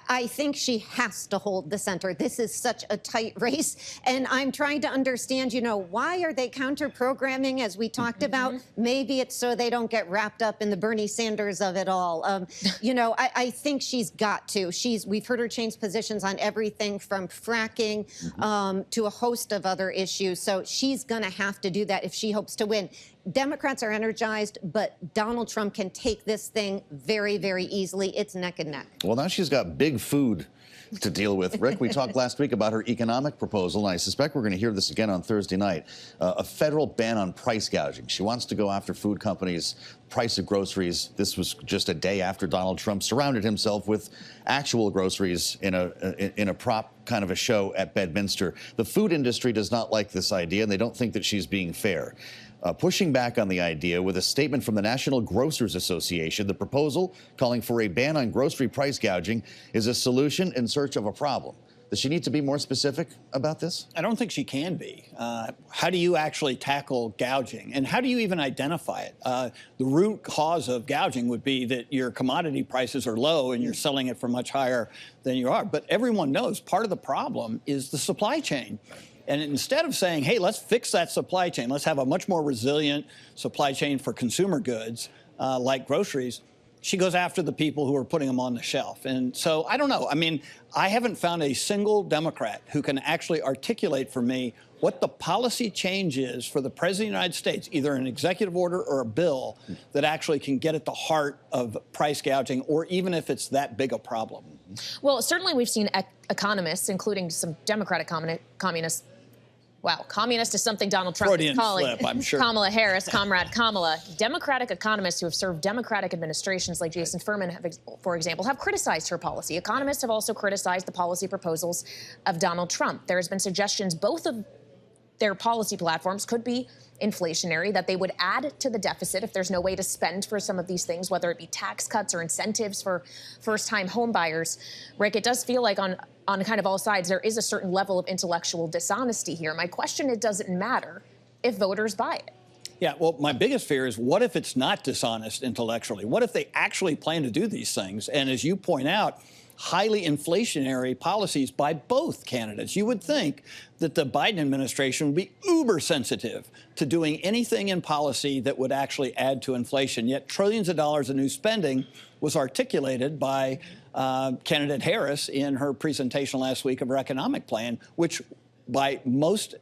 I think she has to hold the center. This is such a tight race. And I'm trying to understand, why are they counter-programming, as we talked about? Maybe it's so they don't get wrapped up in the Bernie Sanders of it all. I think she's got to. We've heard her change positions on everything from fracking to a host of other issues. So she's going to have to do that if she hopes to win. Democrats are energized, but Donald Trump can take this thing very, very easily. It's neck and neck. Well, now she's got big food to deal with. Rick, we talked last week about her economic proposal, and I suspect we're going to hear this again on Thursday night, a federal ban on price gouging. She wants to go after food companies' price of groceries. This was just a day after Donald Trump surrounded himself with actual groceries in a prop kind of a show at Bedminster. The food industry does not like this idea, and they don't think that she's being fair. Pushing back on the idea with a statement from the National Grocers Association, the proposal calling for a ban on grocery price gouging is a solution in search of a problem. Does she need to be more specific about this? I don't think she can be. How do you actually tackle gouging? And how do you even identify it? The root cause of gouging would be that your commodity prices are low and you're selling it for much higher than you are. But everyone knows part of the problem is the supply chain. And instead of saying, hey, let's fix that supply chain, let's have a much more resilient supply chain for consumer goods like groceries, she goes after the people who are putting them on the shelf. And so I don't know. I mean, I haven't found a single Democrat who can actually articulate for me what the policy change is for the President of the United States, either an executive order or a bill that actually can get at the heart of price gouging, or even if it's that big a problem. Well, certainly we've seen economists, including some Democratic communists. Wow, communist is something Donald Trump Freudian is calling slip, I'm sure. Kamala Harris, Comrade Kamala. Democratic economists who have served Democratic administrations like Jason Furman, for example, have criticized her policy. Economists have also criticized the policy proposals of Donald Trump. There has been suggestions both of their policy platforms could be inflationary, that they would add to the deficit if there's no way to spend for some of these things, whether it be tax cuts or incentives for first-time home buyers. Rick, it does feel like on kind of all sides there is a certain level of intellectual dishonesty here. My question, it doesn't matter if voters buy it. Yeah, well, my biggest fear is what if it's not dishonest intellectually? What if they actually plan to do these things? And as you point out, highly inflationary policies by both candidates. You would think that the Biden administration would be uber sensitive to doing anything in policy that would actually add to inflation. Yet trillions of dollars of new spending was articulated by candidate Harris in her presentation last week of her economic plan, which by most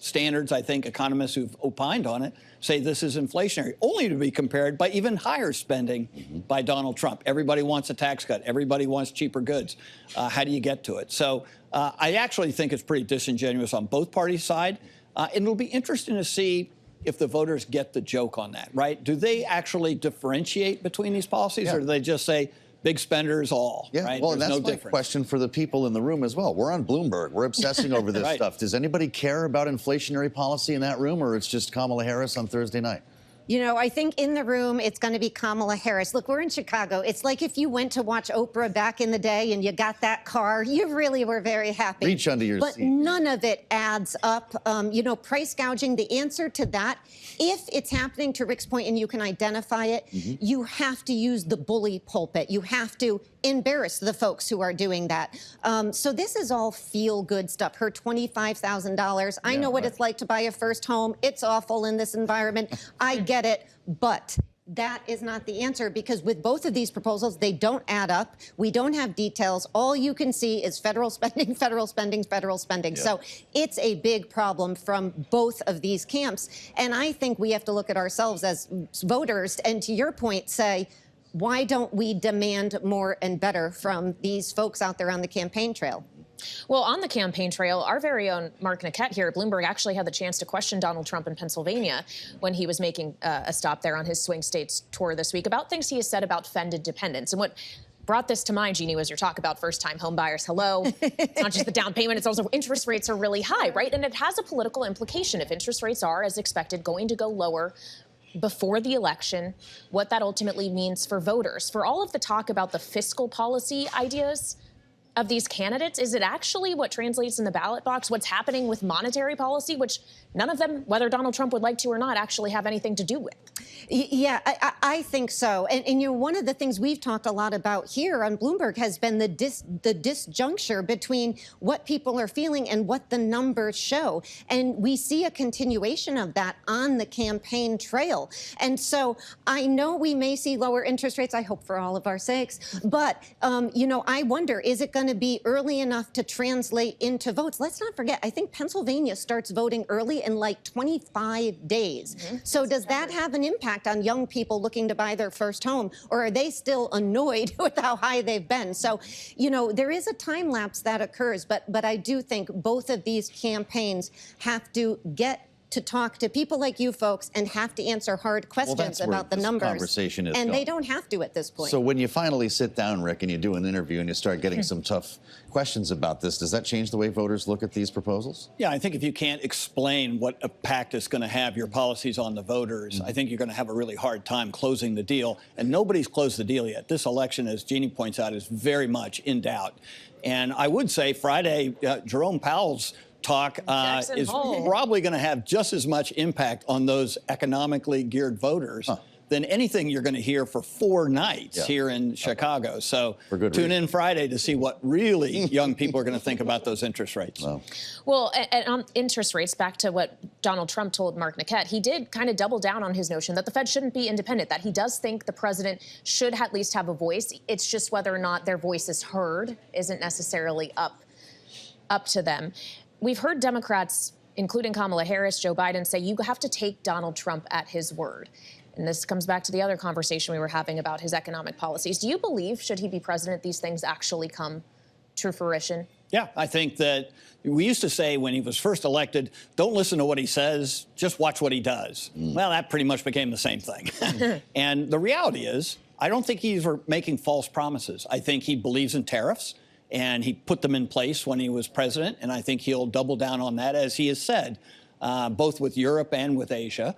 standards, I think economists who've opined on it say this is inflationary, only to be compared by even higher spending by Donald Trump. Everybody wants a tax cut. Everybody wants cheaper goods. How do you get to it? So I actually think it's pretty disingenuous on both parties' side. And it'll be interesting to see if the voters get the joke on that, right? Do they actually differentiate between these policies, or do they just say, big spenders all, right? Well, and There's that's no my question for the people in the room as well. We're on Bloomberg. We're obsessing over this stuff. Does anybody care about inflationary policy in that room, or it's just Kamala Harris on Thursday night? You know, I think in the room, it's going to be Kamala Harris. Look, we're in Chicago. It's like if you went to watch Oprah back in the day and you got that car, you really were very happy. Reach under your seat. But none of it adds up. You know, price gouging, the answer to that, if it's happening, to Rick's point, and you can identify it, you have to use the bully pulpit. You have to embarrass the folks who are doing that. So this is all feel-good stuff. Her $25,000. I know what it's like to buy a first home. It's awful in this environment. I get it, but that is not the answer, because with both of these proposals, they don't add up. We don't have details. All you can see is federal spending, federal spending, federal spending. So it's a big problem from both of these camps. And I think we have to look at ourselves as voters and, to your point, say, why don't we demand more and better from these folks out there on the campaign trail? Well, on the campaign trail, our very own Mark Niquette here at Bloomberg actually had the chance to question Donald Trump in Pennsylvania when he was making a stop there on his swing states tour this week about things he has said about funded dependents. And what brought this to mind, Jeanne, was your talk about first-time home buyers. Hello. It's not just the down payment, it's also interest rates are really high, right? And it has a political implication. If interest rates are, as expected, going to go lower before the election, what that ultimately means for voters. For all of the talk about the fiscal policy ideas of these candidates, is it actually what translates in the ballot box, what's happening with monetary policy, which none of them, whether Donald Trump would like to or not, actually have anything to do with? Yeah, I think so. And you know, one of the things we've talked a lot about here on Bloomberg has been the disjuncture between what people are feeling and what the numbers show. And we see a continuation of that on the campaign trail. And so I know we may see lower interest rates, I hope for all of our sakes, but, you know, I wonder, is it going to be early enough to translate into votes? Let's not forget, I think Pennsylvania starts voting early in like 25 days. So does that have an impact on young people looking to buy their first home, or are they still annoyed with how high they've been? So, you know, there is a time lapse that occurs, but I do think both of these campaigns have to get to talk to people like you folks and have to answer hard questions about the numbers. Conversation is and going. they don't have to at this point. So when you finally sit down, Rick, and you do an interview and you start getting some tough questions about this, does that change the way voters look at these proposals? Yeah, I think if you can't explain what a pact is going to have your policies on the voters, I think you're going to have a really hard time closing the deal. And nobody's closed the deal yet. This election, as Jeanne points out, is very much in doubt. And I would say Friday, Jerome Powell's talk is probably going to have just as much impact on those economically geared voters than anything you're going to hear for 4 nights here in Chicago. So tune in Friday to see what really young people are going to think about those interest rates. Well, and on interest rates, back to what Donald Trump told Mark Niquette, he did kind of double down on his notion that the Fed shouldn't be independent, that he does think the president should at least have a voice. It's just whether or not their voice is heard isn't necessarily up to them. We've heard Democrats, including Kamala Harris, Joe Biden, say you have to take Donald Trump at his word. And this comes back to the other conversation we were having about his economic policies. Do you believe, should he be president, these things actually come to fruition? Yeah, I think that we used to say when he was first elected, don't listen to what he says, just watch what he does. Well, that pretty much became the same thing. And the reality is, I don't think he's making false promises. I think he believes in tariffs. And he put them in place when he was president, and I think he'll double down on that, as he has said, both with Europe and with Asia,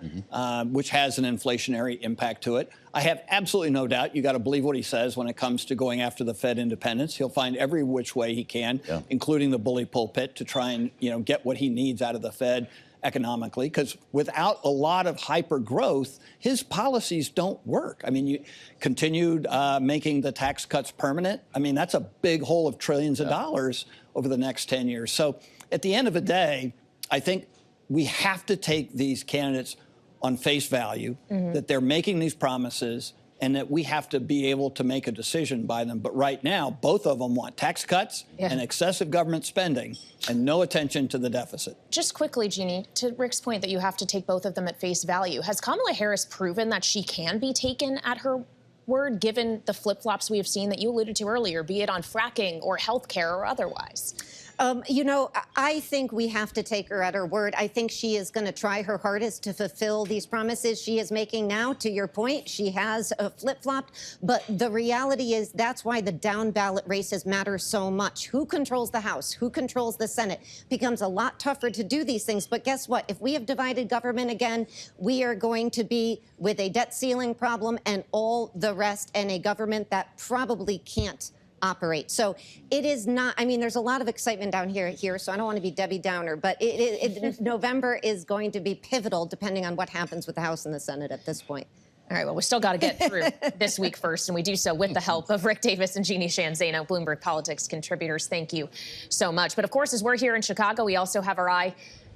which has an inflationary impact to it. I have absolutely no doubt, you got to believe what he says when it comes to going after the Fed independence. He'll find every which way he can, including the bully pulpit, to try and get what he needs out of the Fed economically, because without a lot of hyper growth, his policies don't work. I mean, you continued making the tax cuts permanent. I mean, that's a big hole of trillions of dollars over the next 10 years. So at the end of the day, I think we have to take these candidates on face value, that they're making these promises, and that we have to be able to make a decision by them. But right now, both of them want tax cuts and excessive government spending and no attention to the deficit. Just quickly, Jeanne, to Rick's point that you have to take both of them at face value, has Kamala Harris proven that she can be taken at her word, given the flip-flops we have seen that you alluded to earlier, be it on fracking or healthcare or otherwise? I think we have to take her at her word. I think she is going to try her hardest to fulfill these promises she is making now. To your point, she has flip-flopped. But the reality is that's why the down-ballot races matter so much. Who controls the House? Who controls the Senate? Becomes a lot tougher to do these things. But guess what? If we have divided government again, we are going to be with a debt ceiling problem and all the rest, and a government that probably can't operate. So it is not, I mean, there's a lot of excitement down here, so I don't want to be Debbie Downer, but November is going to be pivotal depending on what happens with the House and the Senate at this point. All right, well, we still got to get through this week first, and we do so with the help of Rick Davis and Jeanne Zaino, Bloomberg Politics contributors. Thank you so much. But of course, as we're here in Chicago, we also have our eye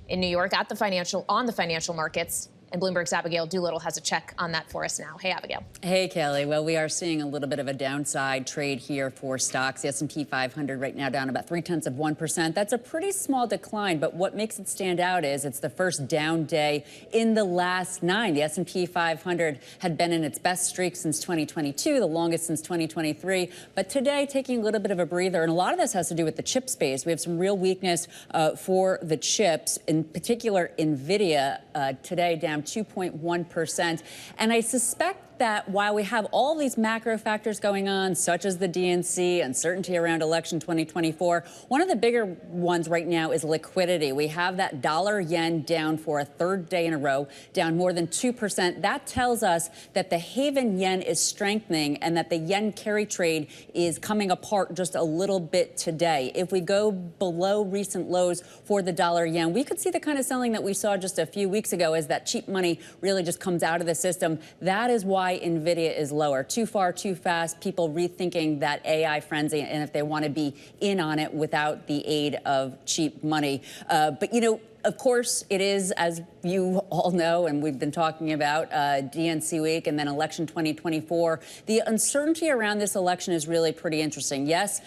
in New York on the financial markets. And Bloomberg's Abigail Doolittle has a check on that for us now. Hey, Abigail. Hey, Kelly. Well, we are seeing a little bit of a downside trade here for stocks. The S&P 500 right now down about 0.3%. That's a pretty small decline, but what makes it stand out is it's the first down day in the last 9. The S&P 500 had been in its best streak since 2022, the longest since 2023, but today taking a little bit of a breather, and a lot of this has to do with the chip space. We have some real weakness for the chips, in particular NVIDIA today down 2.1%. And I suspect that while we have all these macro factors going on, such as the DNC, uncertainty around election 2024, one of the bigger ones right now is liquidity. We have that dollar-yen down for a third day in a row, down more than 2%. That tells us that the haven yen is strengthening and that the yen carry trade is coming apart just a little bit today. If we go below recent lows for the dollar-yen, we could see the kind of selling that we saw just a few weeks ago as that cheap money really just comes out of the system. That is why NVIDIA is lower. Too far, too fast, people rethinking that AI frenzy and if they want to be in on it without the aid of cheap money. But, you know, of course, it is, as you all know, and we've been talking about, DNC week and then election 2024. The uncertainty around this election is really pretty interesting. Yes,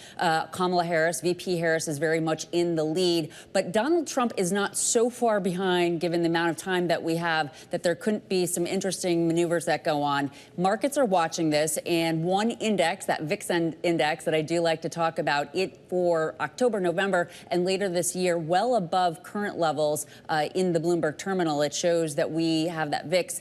Kamala Harris, VP Harris, is very much in the lead, but Donald Trump is not so far behind, given the amount of time that we have, that there couldn't be some interesting maneuvers that go on. Markets are watching this, and one index, that VIX index that I do like to talk about, it for October, November, and later this year, well above current levels in the Bloomberg terminal. It shows that we have that VIX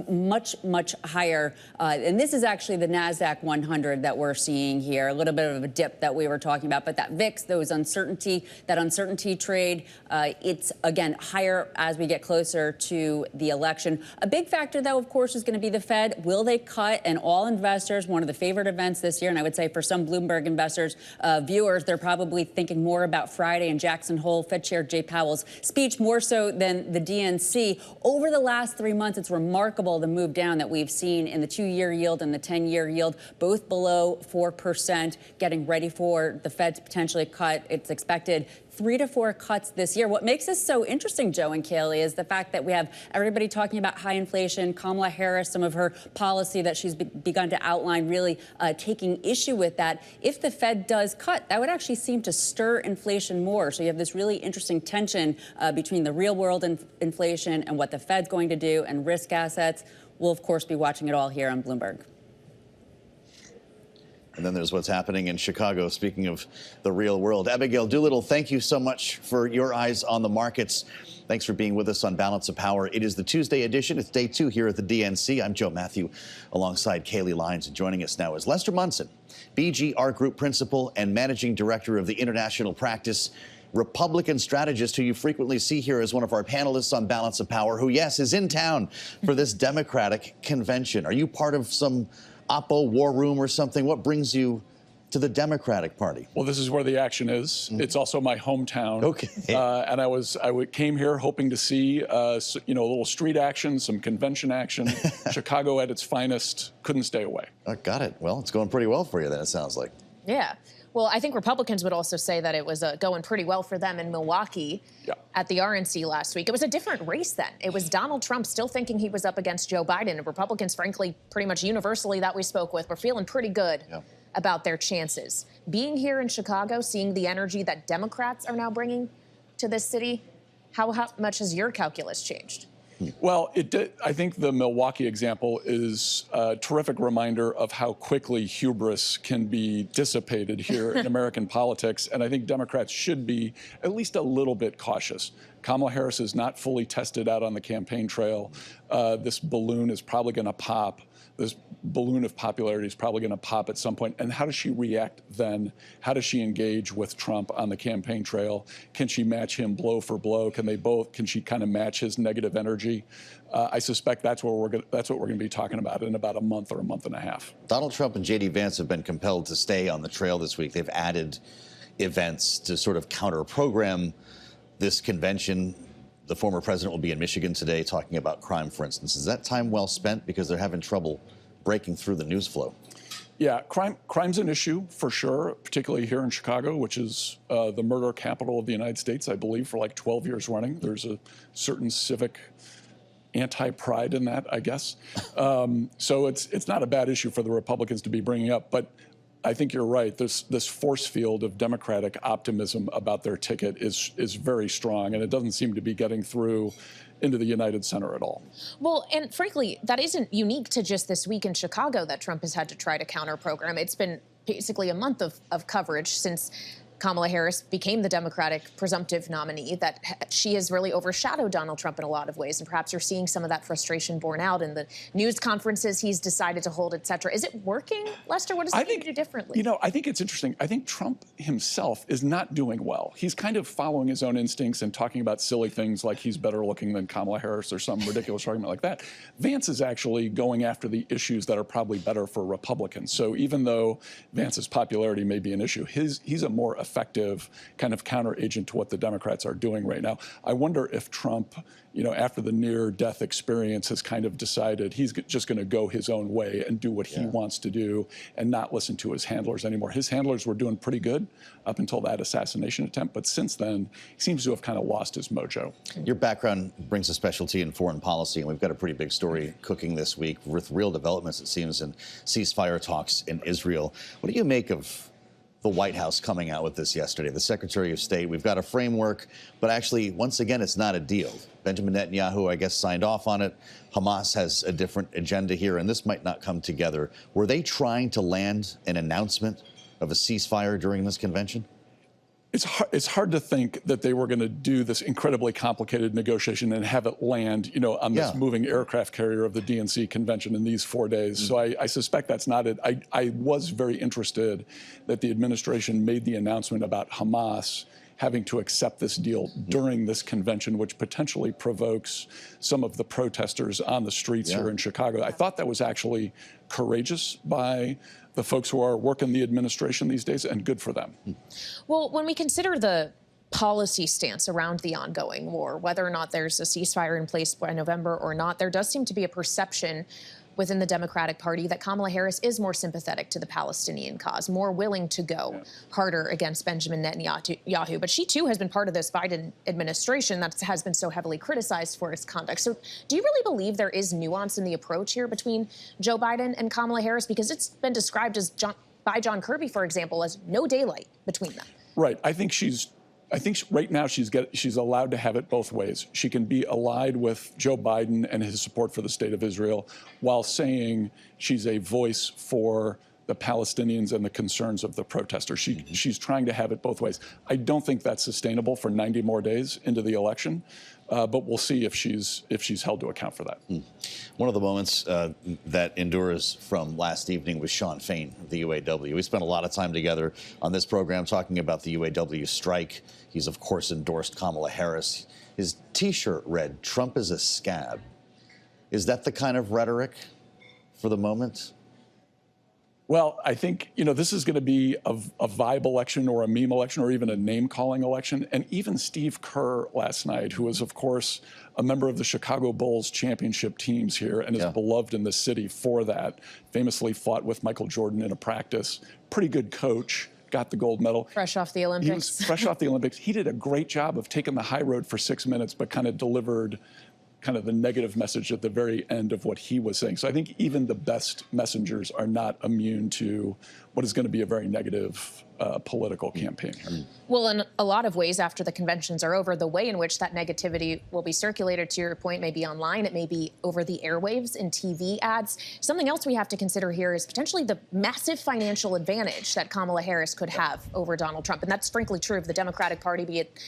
much, much higher. And this is actually the NASDAQ 100 that we're seeing here, a little bit of a dip that we were talking about. But that VIX, that uncertainty trade, it's, again, higher as we get closer to the election. A big factor, though, of course, is going to be the Fed. Will they cut? And all investors, one of the favorite events this year, and I would say for some Bloomberg investors, viewers, they're probably thinking more about Friday and Jackson Hole, Fed Chair Jay Powell's speech, more so than the DNC. Over the last 3 months, it's remarkable the move down that we've seen in the 2-year yield and the 10-year yield, both below 4%, getting ready for the Fed to potentially cut. It's expected 3 to 4 cuts this year. What makes this so interesting, Joe and Kaylee, is the fact that we have everybody talking about high inflation, Kamala Harris, some of her policy that she's begun to outline, really taking issue with that. If the Fed does cut, that would actually seem to stir inflation more. So you have this really interesting tension between the real world inflation and what the Fed's going to do and risk assets. We'll, of course, be watching it all here on Bloomberg. And then there's what's happening in Chicago, speaking of the real world. Abigail Doolittle, thank you so much for your eyes on the markets. Thanks for being with us on Balance of Power. It is the Tuesday edition. It's day 2 here at the DNC. I'm Joe Matthew alongside Kaylee Lyons. And joining us now is Lester Munson, BGR Group Principal and Managing Director of the International Practice, Republican strategist who you frequently see here as one of our panelists on Balance of Power, who, yes, is in town for this Democratic convention. Are you part of some Oppo war room or something? What brings you to the Democratic Party? Well, this is where the action is. It's also my hometown. Okay. And I came here hoping to see, a little street action, some convention action. Chicago at its finest. Couldn't stay away. Got it. Well, it's going pretty well for you then, it sounds like. Yeah. Well, I think Republicans would also say that it was going pretty well for them in Milwaukee at the RNC last week. It was a different race then. It was Donald Trump still thinking he was up against Joe Biden. And Republicans, frankly, pretty much universally that we spoke with, were feeling pretty good about their chances. Being here in Chicago, seeing the energy that Democrats are now bringing to this city, how much has your calculus changed? Well, I think the Milwaukee example is a terrific reminder of how quickly hubris can be dissipated here in American politics. And I think Democrats should be at least a little bit cautious. Kamala Harris is not fully tested out on the campaign trail. This balloon is probably going to pop. This balloon of popularity is probably going to pop at some point. And how does she react then? How does she engage with Trump on the campaign trail? Can she match him blow for blow? Can she kind of match his negative energy? I suspect that's what we're going to be talking about in about a month or a month and a half. Donald Trump and J.D. Vance have been compelled to stay on the trail this week. They've added events to sort of counter-program this convention. The former president will be in Michigan today talking about crime, for instance. Is that time well spent because they're having trouble breaking through the news flow? Yeah, crime's an issue for sure, particularly here in Chicago, which is the murder capital of the United States, I believe, for like 12 years running. There's a certain civic anti-pride in that, I guess. So it's not a bad issue for the Republicans to be bringing up, but I think you're right. This force field of Democratic optimism about their ticket is very strong, and it doesn't seem to be getting through into the United Center at all. Well, and frankly, that isn't unique to just this week in Chicago that Trump has had to try to counter-program. It's been basically a month of coverage since Kamala Harris became the Democratic presumptive nominee, that she has really overshadowed Donald Trump in a lot of ways. And perhaps you're seeing some of that frustration borne out in the news conferences he's decided to hold, et cetera. Is it working, Lester? What does he need to do differently? I think it's interesting. I think Trump himself is not doing well. He's kind of following his own instincts and talking about silly things like he's better looking than Kamala Harris or some ridiculous argument like that. Vance is actually going after the issues that are probably better for Republicans. So even though Vance's popularity may be an issue, he's a more effective kind of counter agent to what the Democrats are doing right now. I wonder if Trump, after the near-death experience, has kind of decided he's just going to go his own way and do what he wants to do and not listen to his handlers anymore. His handlers were doing pretty good up until that assassination attempt, but since then, he seems to have kind of lost his mojo. Your background brings a specialty in foreign policy, and we've got a pretty big story cooking this week with real developments, it seems, in ceasefire talks in Israel. What do you make of the White House coming out with this yesterday? The Secretary of State, we've got a framework, but actually, once again, it's not a deal. Benjamin Netanyahu, I guess, signed off on it. Hamas has a different agenda here, and this might not come together. Were they trying to land an announcement of a ceasefire during this convention? It's hard to think that they were going to do this incredibly complicated negotiation and have it land, on this moving aircraft carrier of the DNC convention in these 4 days. So I suspect that's not it. I was very interested that the administration made the announcement about Hamas having to accept this deal during this convention, which potentially provokes some of the protesters on the streets here in Chicago. I thought that was actually courageous by the folks who are working the administration these days, and good for them. Well, when we consider the policy stance around the ongoing war, whether or not there's a ceasefire in place by November or not, there does seem to be a perception within the Democratic Party that Kamala Harris is more sympathetic to the Palestinian cause, more willing to go harder against Benjamin Netanyahu. But she, too, has been part of this Biden administration that has been so heavily criticized for its conduct. So do you really believe there is nuance in the approach here between Joe Biden and Kamala Harris? Because it's been described as by John Kirby, for example, as no daylight between them. Right. I think right now she's allowed to have it both ways. She can be allied with Joe Biden and his support for the state of Israel while saying she's a voice for the Palestinians and the concerns of the protesters. She's trying to have it both ways. I don't think that's sustainable for 90 more days into the election, but we'll see if she's held to account for that. One of the moments that endures from last evening was Shawn Fain of the UAW. We spent a lot of time together on this program talking about the UAW strike. He's, of course, endorsed Kamala Harris. His T-shirt read, "Trump is a scab." Is that the kind of rhetoric for the moment? Well, I think, this is going to be a vibe election or a meme election or even a name-calling election. And even Steve Kerr last night, who is, of course, a member of the Chicago Bulls championship teams here and is beloved in the city for that, famously fought with Michael Jordan in a practice, pretty good coach, got the gold medal. Fresh off the Olympics. He was fresh off the Olympics. He did a great job of taking the high road for 6 minutes, but kind of delivered kind of the negative message at the very end of what he was saying. So I think even the best messengers are not immune to what is going to be a very negative political campaign here. Well, in a lot of ways, after the conventions are over, the way in which that negativity will be circulated, to your point, may be online, it may be over the airwaves in TV ads. Something else we have to consider here is potentially the massive financial advantage that Kamala Harris could have over Donald Trump. And that's frankly true of the Democratic Party, be it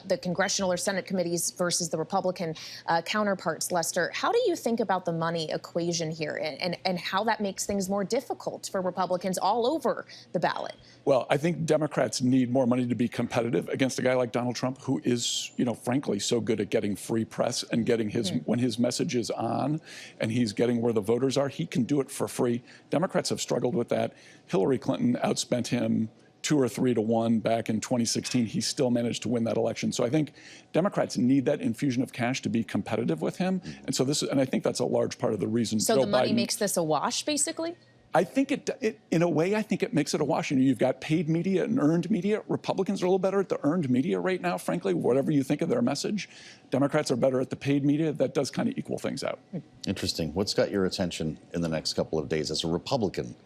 the congressional or Senate committees versus the Republican counterparts. Lester, how do you think about the money equation here and how that makes things more difficult for Republicans all over the ballot? Well, I think Democrats need more money to be competitive against a guy like Donald Trump, who is, frankly, so good at getting free press and getting when his message is on and he's getting where the voters are, he can do it for free. Democrats have struggled with that. Hillary Clinton outspent him 2 or 3 to 1 back in 2016. He still managed to win that election. So I think Democrats need that infusion of cash to be competitive with him. And so and I think that's a large part of the reason. So Joe the money Biden makes this a wash, basically? I think in a way, I think it makes it a wash. You've got paid media and earned media. Republicans are a little better at the earned media right now, frankly, whatever you think of their message. Democrats are better at the paid media. That does kind of equal things out. Interesting. What's got your attention in the next couple of days as a Republican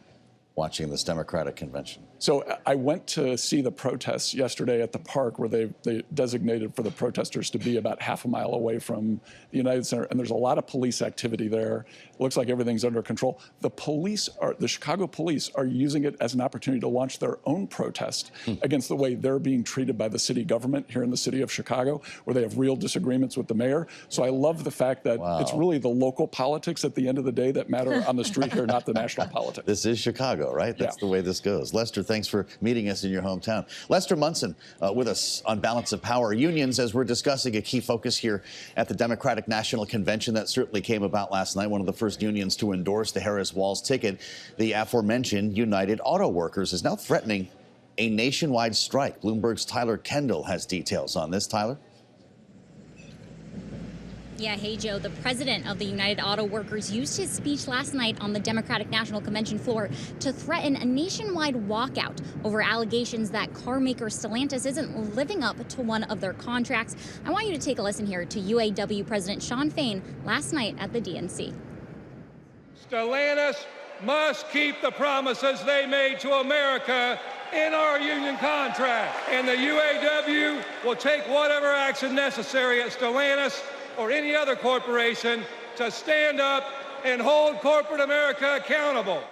watching this Democratic convention? So I went to see the protests yesterday at the park where they designated for the protesters to be about half a mile away from the United Center. And there's a lot of police activity there. It looks like everything's under control. The Chicago police are using it as an opportunity to launch their own protest against the way they're being treated by the city government here in the city of Chicago, where they have real disagreements with the mayor. So I love the fact that it's really the local politics at the end of the day that matter on the street here, not the national politics. This is Chicago, right? That's the way this goes. Lester, thanks for meeting us in your hometown. Lester Munson with us on Balance of Power. Unions, as we're discussing, a key focus here at the Democratic National Convention that certainly came about last night. One of the first unions to endorse the Harris-Walz ticket, the aforementioned United Auto Workers, is now threatening a nationwide strike. Bloomberg's Tyler Kendall has details on this. Tyler? Yeah, hey, Joe. The president of the United Auto Workers used his speech last night on the Democratic National Convention floor to threaten a nationwide walkout over allegations that car maker Stellantis isn't living up to one of their contracts. I want you to take a listen here to UAW President Shawn Fain last night at the DNC. Stellantis must keep the promises they made to America in our union contract. And the UAW will take whatever action necessary at Stellantis or any other corporation to stand up and hold corporate America accountable.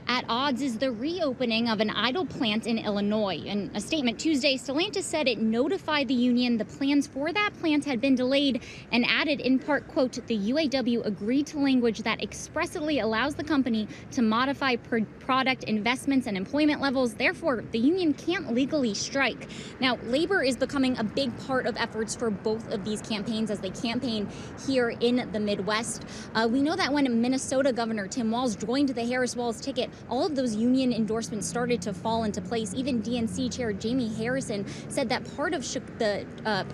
At odds is the reopening of an idle plant in Illinois. In a statement Tuesday, Stellantis said it notified the union the plans for that plant had been delayed and added in part, quote, the UAW agreed to language that expressly allows the company to modify product investments and employment levels. Therefore, the union can't legally strike. Now, labor is becoming a big part of efforts for both of these campaigns as they campaign here in the Midwest. We know that when Minnesota Governor Tim Walz joined the Harris-Walz ticket, all of those union endorsements started to fall into place. Even DNC Chair Jamie Harrison said that part of the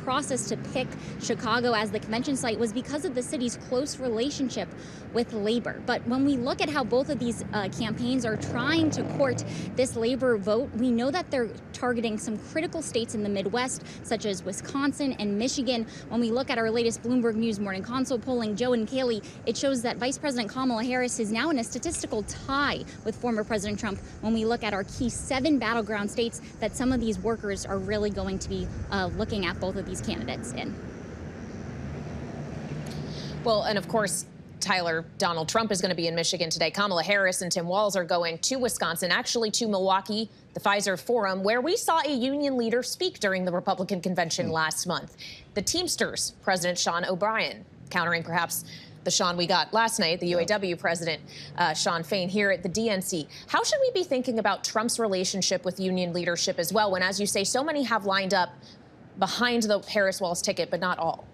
process to pick Chicago as the convention site was because of the city's close relationship with labor. But when we look at how both of these campaigns are trying to court this labor vote, we know that they're targeting some critical states in the Midwest, such as Wisconsin and Michigan. When we look at our latest Bloomberg News Morning Consult polling, Joe and Kaylee, it shows that Vice President Kamala Harris is now in a statistical tie with former President Trump when we look at our key 7 battleground states that some of these workers are really going to be looking at both of these candidates in. Well, and of course, Tyler, Donald Trump is going to be in Michigan today. Kamala Harris and Tim Walz are going to Wisconsin, actually to Milwaukee, the Pfizer Forum, where we saw a union leader speak during the Republican convention last month. The Teamsters President Sean O'Brien, countering perhaps the Sean we got last night, the UAW president, Sean Fain, here at the DNC. How should we be thinking about Trump's relationship with union leadership as well, when, as you say, so many have lined up behind the Harris-Walz ticket, but not all?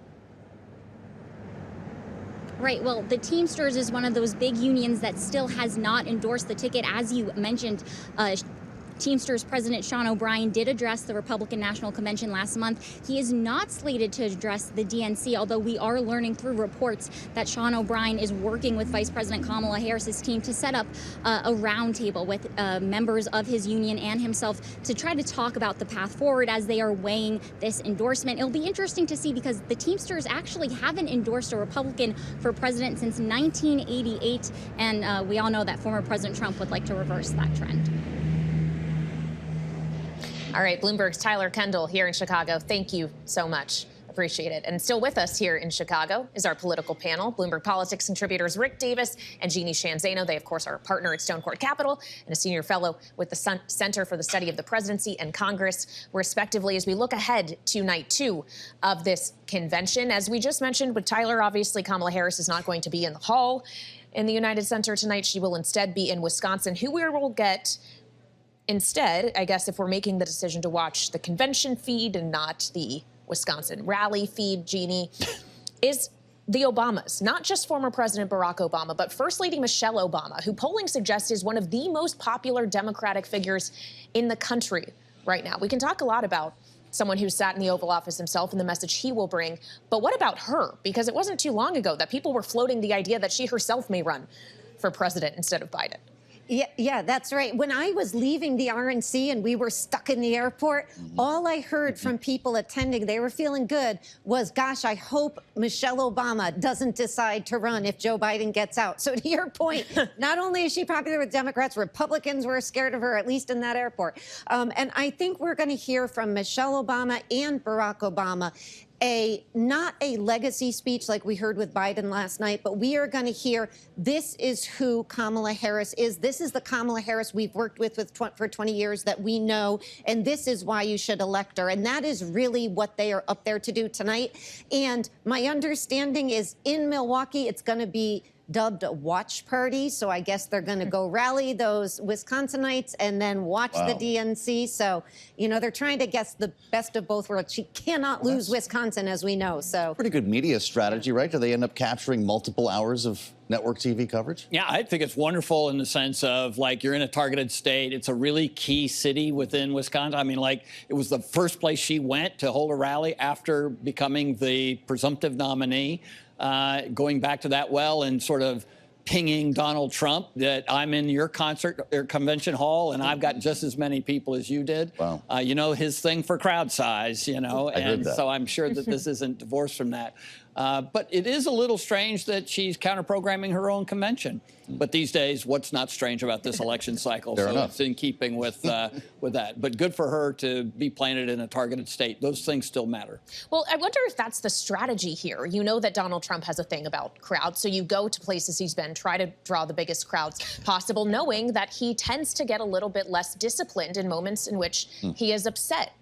Right. Well, the Teamsters is one of those big unions that still has not endorsed the ticket. As you mentioned, Teamsters President Sean O'Brien did address the Republican National Convention last month. He is not slated to address the DNC, although we are learning through reports that Sean O'Brien is working with Vice President Kamala Harris's team to set up a roundtable with members of his union and himself to try to talk about the path forward as they are weighing this endorsement. It'll be interesting to see because the Teamsters actually haven't endorsed a Republican for president since 1988, and we all know that former President Trump would like to reverse that trend. All right, Bloomberg's Tyler Kendall here in Chicago. Thank you so much. Appreciate it. And still with us here in Chicago is our political panel, Bloomberg Politics contributors Rick Davis and Jeanne Zaino. They, of course, are a partner at Stonecourt Capital and a senior fellow with the Center for the Study of the Presidency and Congress, respectively, as we look ahead to night 2 of this convention. As we just mentioned with Tyler, obviously, Kamala Harris is not going to be in the hall in the United Center tonight. She will instead be in Wisconsin. Who we will get instead, I guess, if we're making the decision to watch the convention feed and not the Wisconsin rally feed, Jeanne, is the Obamas, not just former President Barack Obama, but First Lady Michelle Obama, who polling suggests is one of the most popular Democratic figures in the country right now. We can talk a lot about someone who sat in the Oval Office himself and the message he will bring, but what about her? Because it wasn't too long ago that people were floating the idea that she herself may run for president instead of Biden. Yeah, that's right. When I was leaving the RNC and we were stuck in the airport, all I heard from people attending, they were feeling good, was, gosh, I hope Michelle Obama doesn't decide to run if Joe Biden gets out. So to your point, not only is she popular with Democrats, Republicans were scared of her, at least in that airport. And I think we're going to hear from Michelle Obama and Barack Obama not a legacy speech like we heard with Biden last night, but we are going to hear this is who Kamala Harris is. This is the Kamala Harris we've worked with for 20 years that we know, and this is why you should elect her. And that is really what they are up there to do tonight. And my understanding is in Milwaukee, it's going to be dubbed a watch party. So I guess they're going to go rally those Wisconsinites and then watch the DNC. So, you know, they're trying to guess the best of both worlds. She cannot lose Wisconsin, as we know. So pretty good media strategy, right? Do they end up capturing multiple hours of network TV coverage? Yeah, I think it's wonderful in the sense of, like, you're in a targeted state. It's a really key city within Wisconsin. I mean, like, it was the first place she went to hold a rally after becoming the presumptive nominee. Going back to that well and sort of pinging Donald Trump that I'm in your concert or convention hall and I've got just as many people as you did. Wow. You know, his thing for crowd size, you know, and so I'm sure that this isn't divorced from that. But it is a little strange that she's counter-programming her own convention. But these days, what's not strange about this election cycle? So it's in keeping with that. But good for her to be planted in a targeted state. Those things still matter. Well, I wonder if that's the strategy here. You know that Donald Trump has a thing about crowds, so you go to places he's been, try to draw the biggest crowds possible, knowing that he tends to get a little bit less disciplined in moments in which he is upset.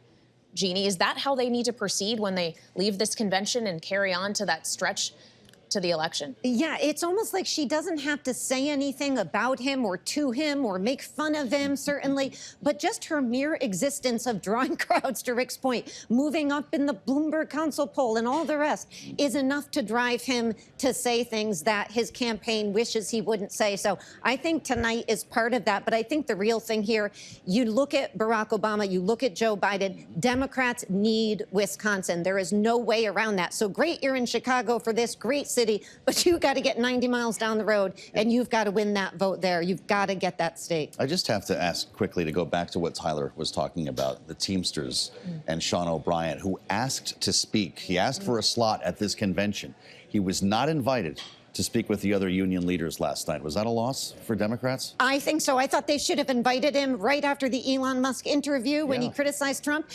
Jeanne, is that how they need to proceed when they leave this convention and carry on to that stretch to the election? Yeah, it's almost like she doesn't have to say anything about him or to him or make fun of him, certainly, but just her mere existence of drawing crowds, to Rick's point, moving up in the Bloomberg Council poll and all the rest is enough to drive him to say things that his campaign wishes he wouldn't say. So I think tonight is part of that. But I think the real thing here, you look at Barack Obama, you look at Joe Biden, Democrats need Wisconsin. There is no way around that. So great, you're in Chicago for this great city, but you've got to get 90 miles down the road, and you've got to win that vote there. You've got to get that state. I just have to ask quickly to go back to what Tyler was talking about, the Teamsters and Sean O'Brien, who asked to speak. He asked for a slot at this convention. He was not invited to speak with the other union leaders last night. Was that a loss for Democrats? I think so. I thought they should have invited him right after the Elon Musk interview when he criticized Trump.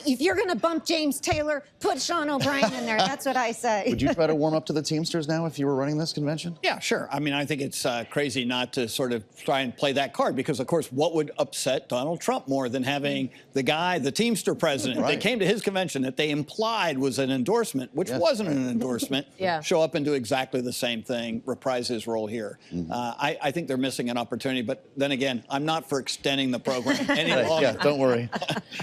If you're going to bump James Taylor, put Sean O'Brien in there. That's what I say. Would you try to warm up to the Teamsters now if you were running this convention? Yeah, sure. I mean, I think it's crazy not to sort of try and play that card because, of course, what would upset Donald Trump more than having the guy, the Teamster president, that came to his convention that they implied was an endorsement, which wasn't an endorsement, show up and do exactly the same thing, reprise his role here. I think they're missing an opportunity. But then again, I'm not for extending the program any longer. Yeah, don't worry.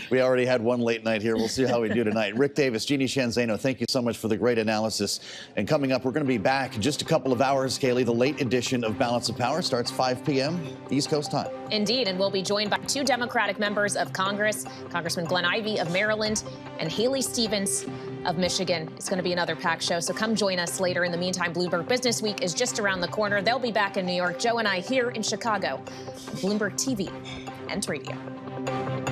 We already had one late night here. We'll see how we do tonight. Rick Davis, Jeanne, Zaino, thank you so much for the great analysis. And coming up, we're going to be back in just a couple of hours, Kaylee. The late edition of Balance of Power starts 5 p.m. East Coast time. Indeed, and we'll be joined by 2 Democratic members of Congress, Congressman Glenn Ivey of Maryland and Haley Stevens of Michigan. It's going to be another packed show, so come join us later. In the meantime, Bloomberg Business Week is just around the corner. They'll be back in New York. Joe and I here in Chicago, Bloomberg TV and radio.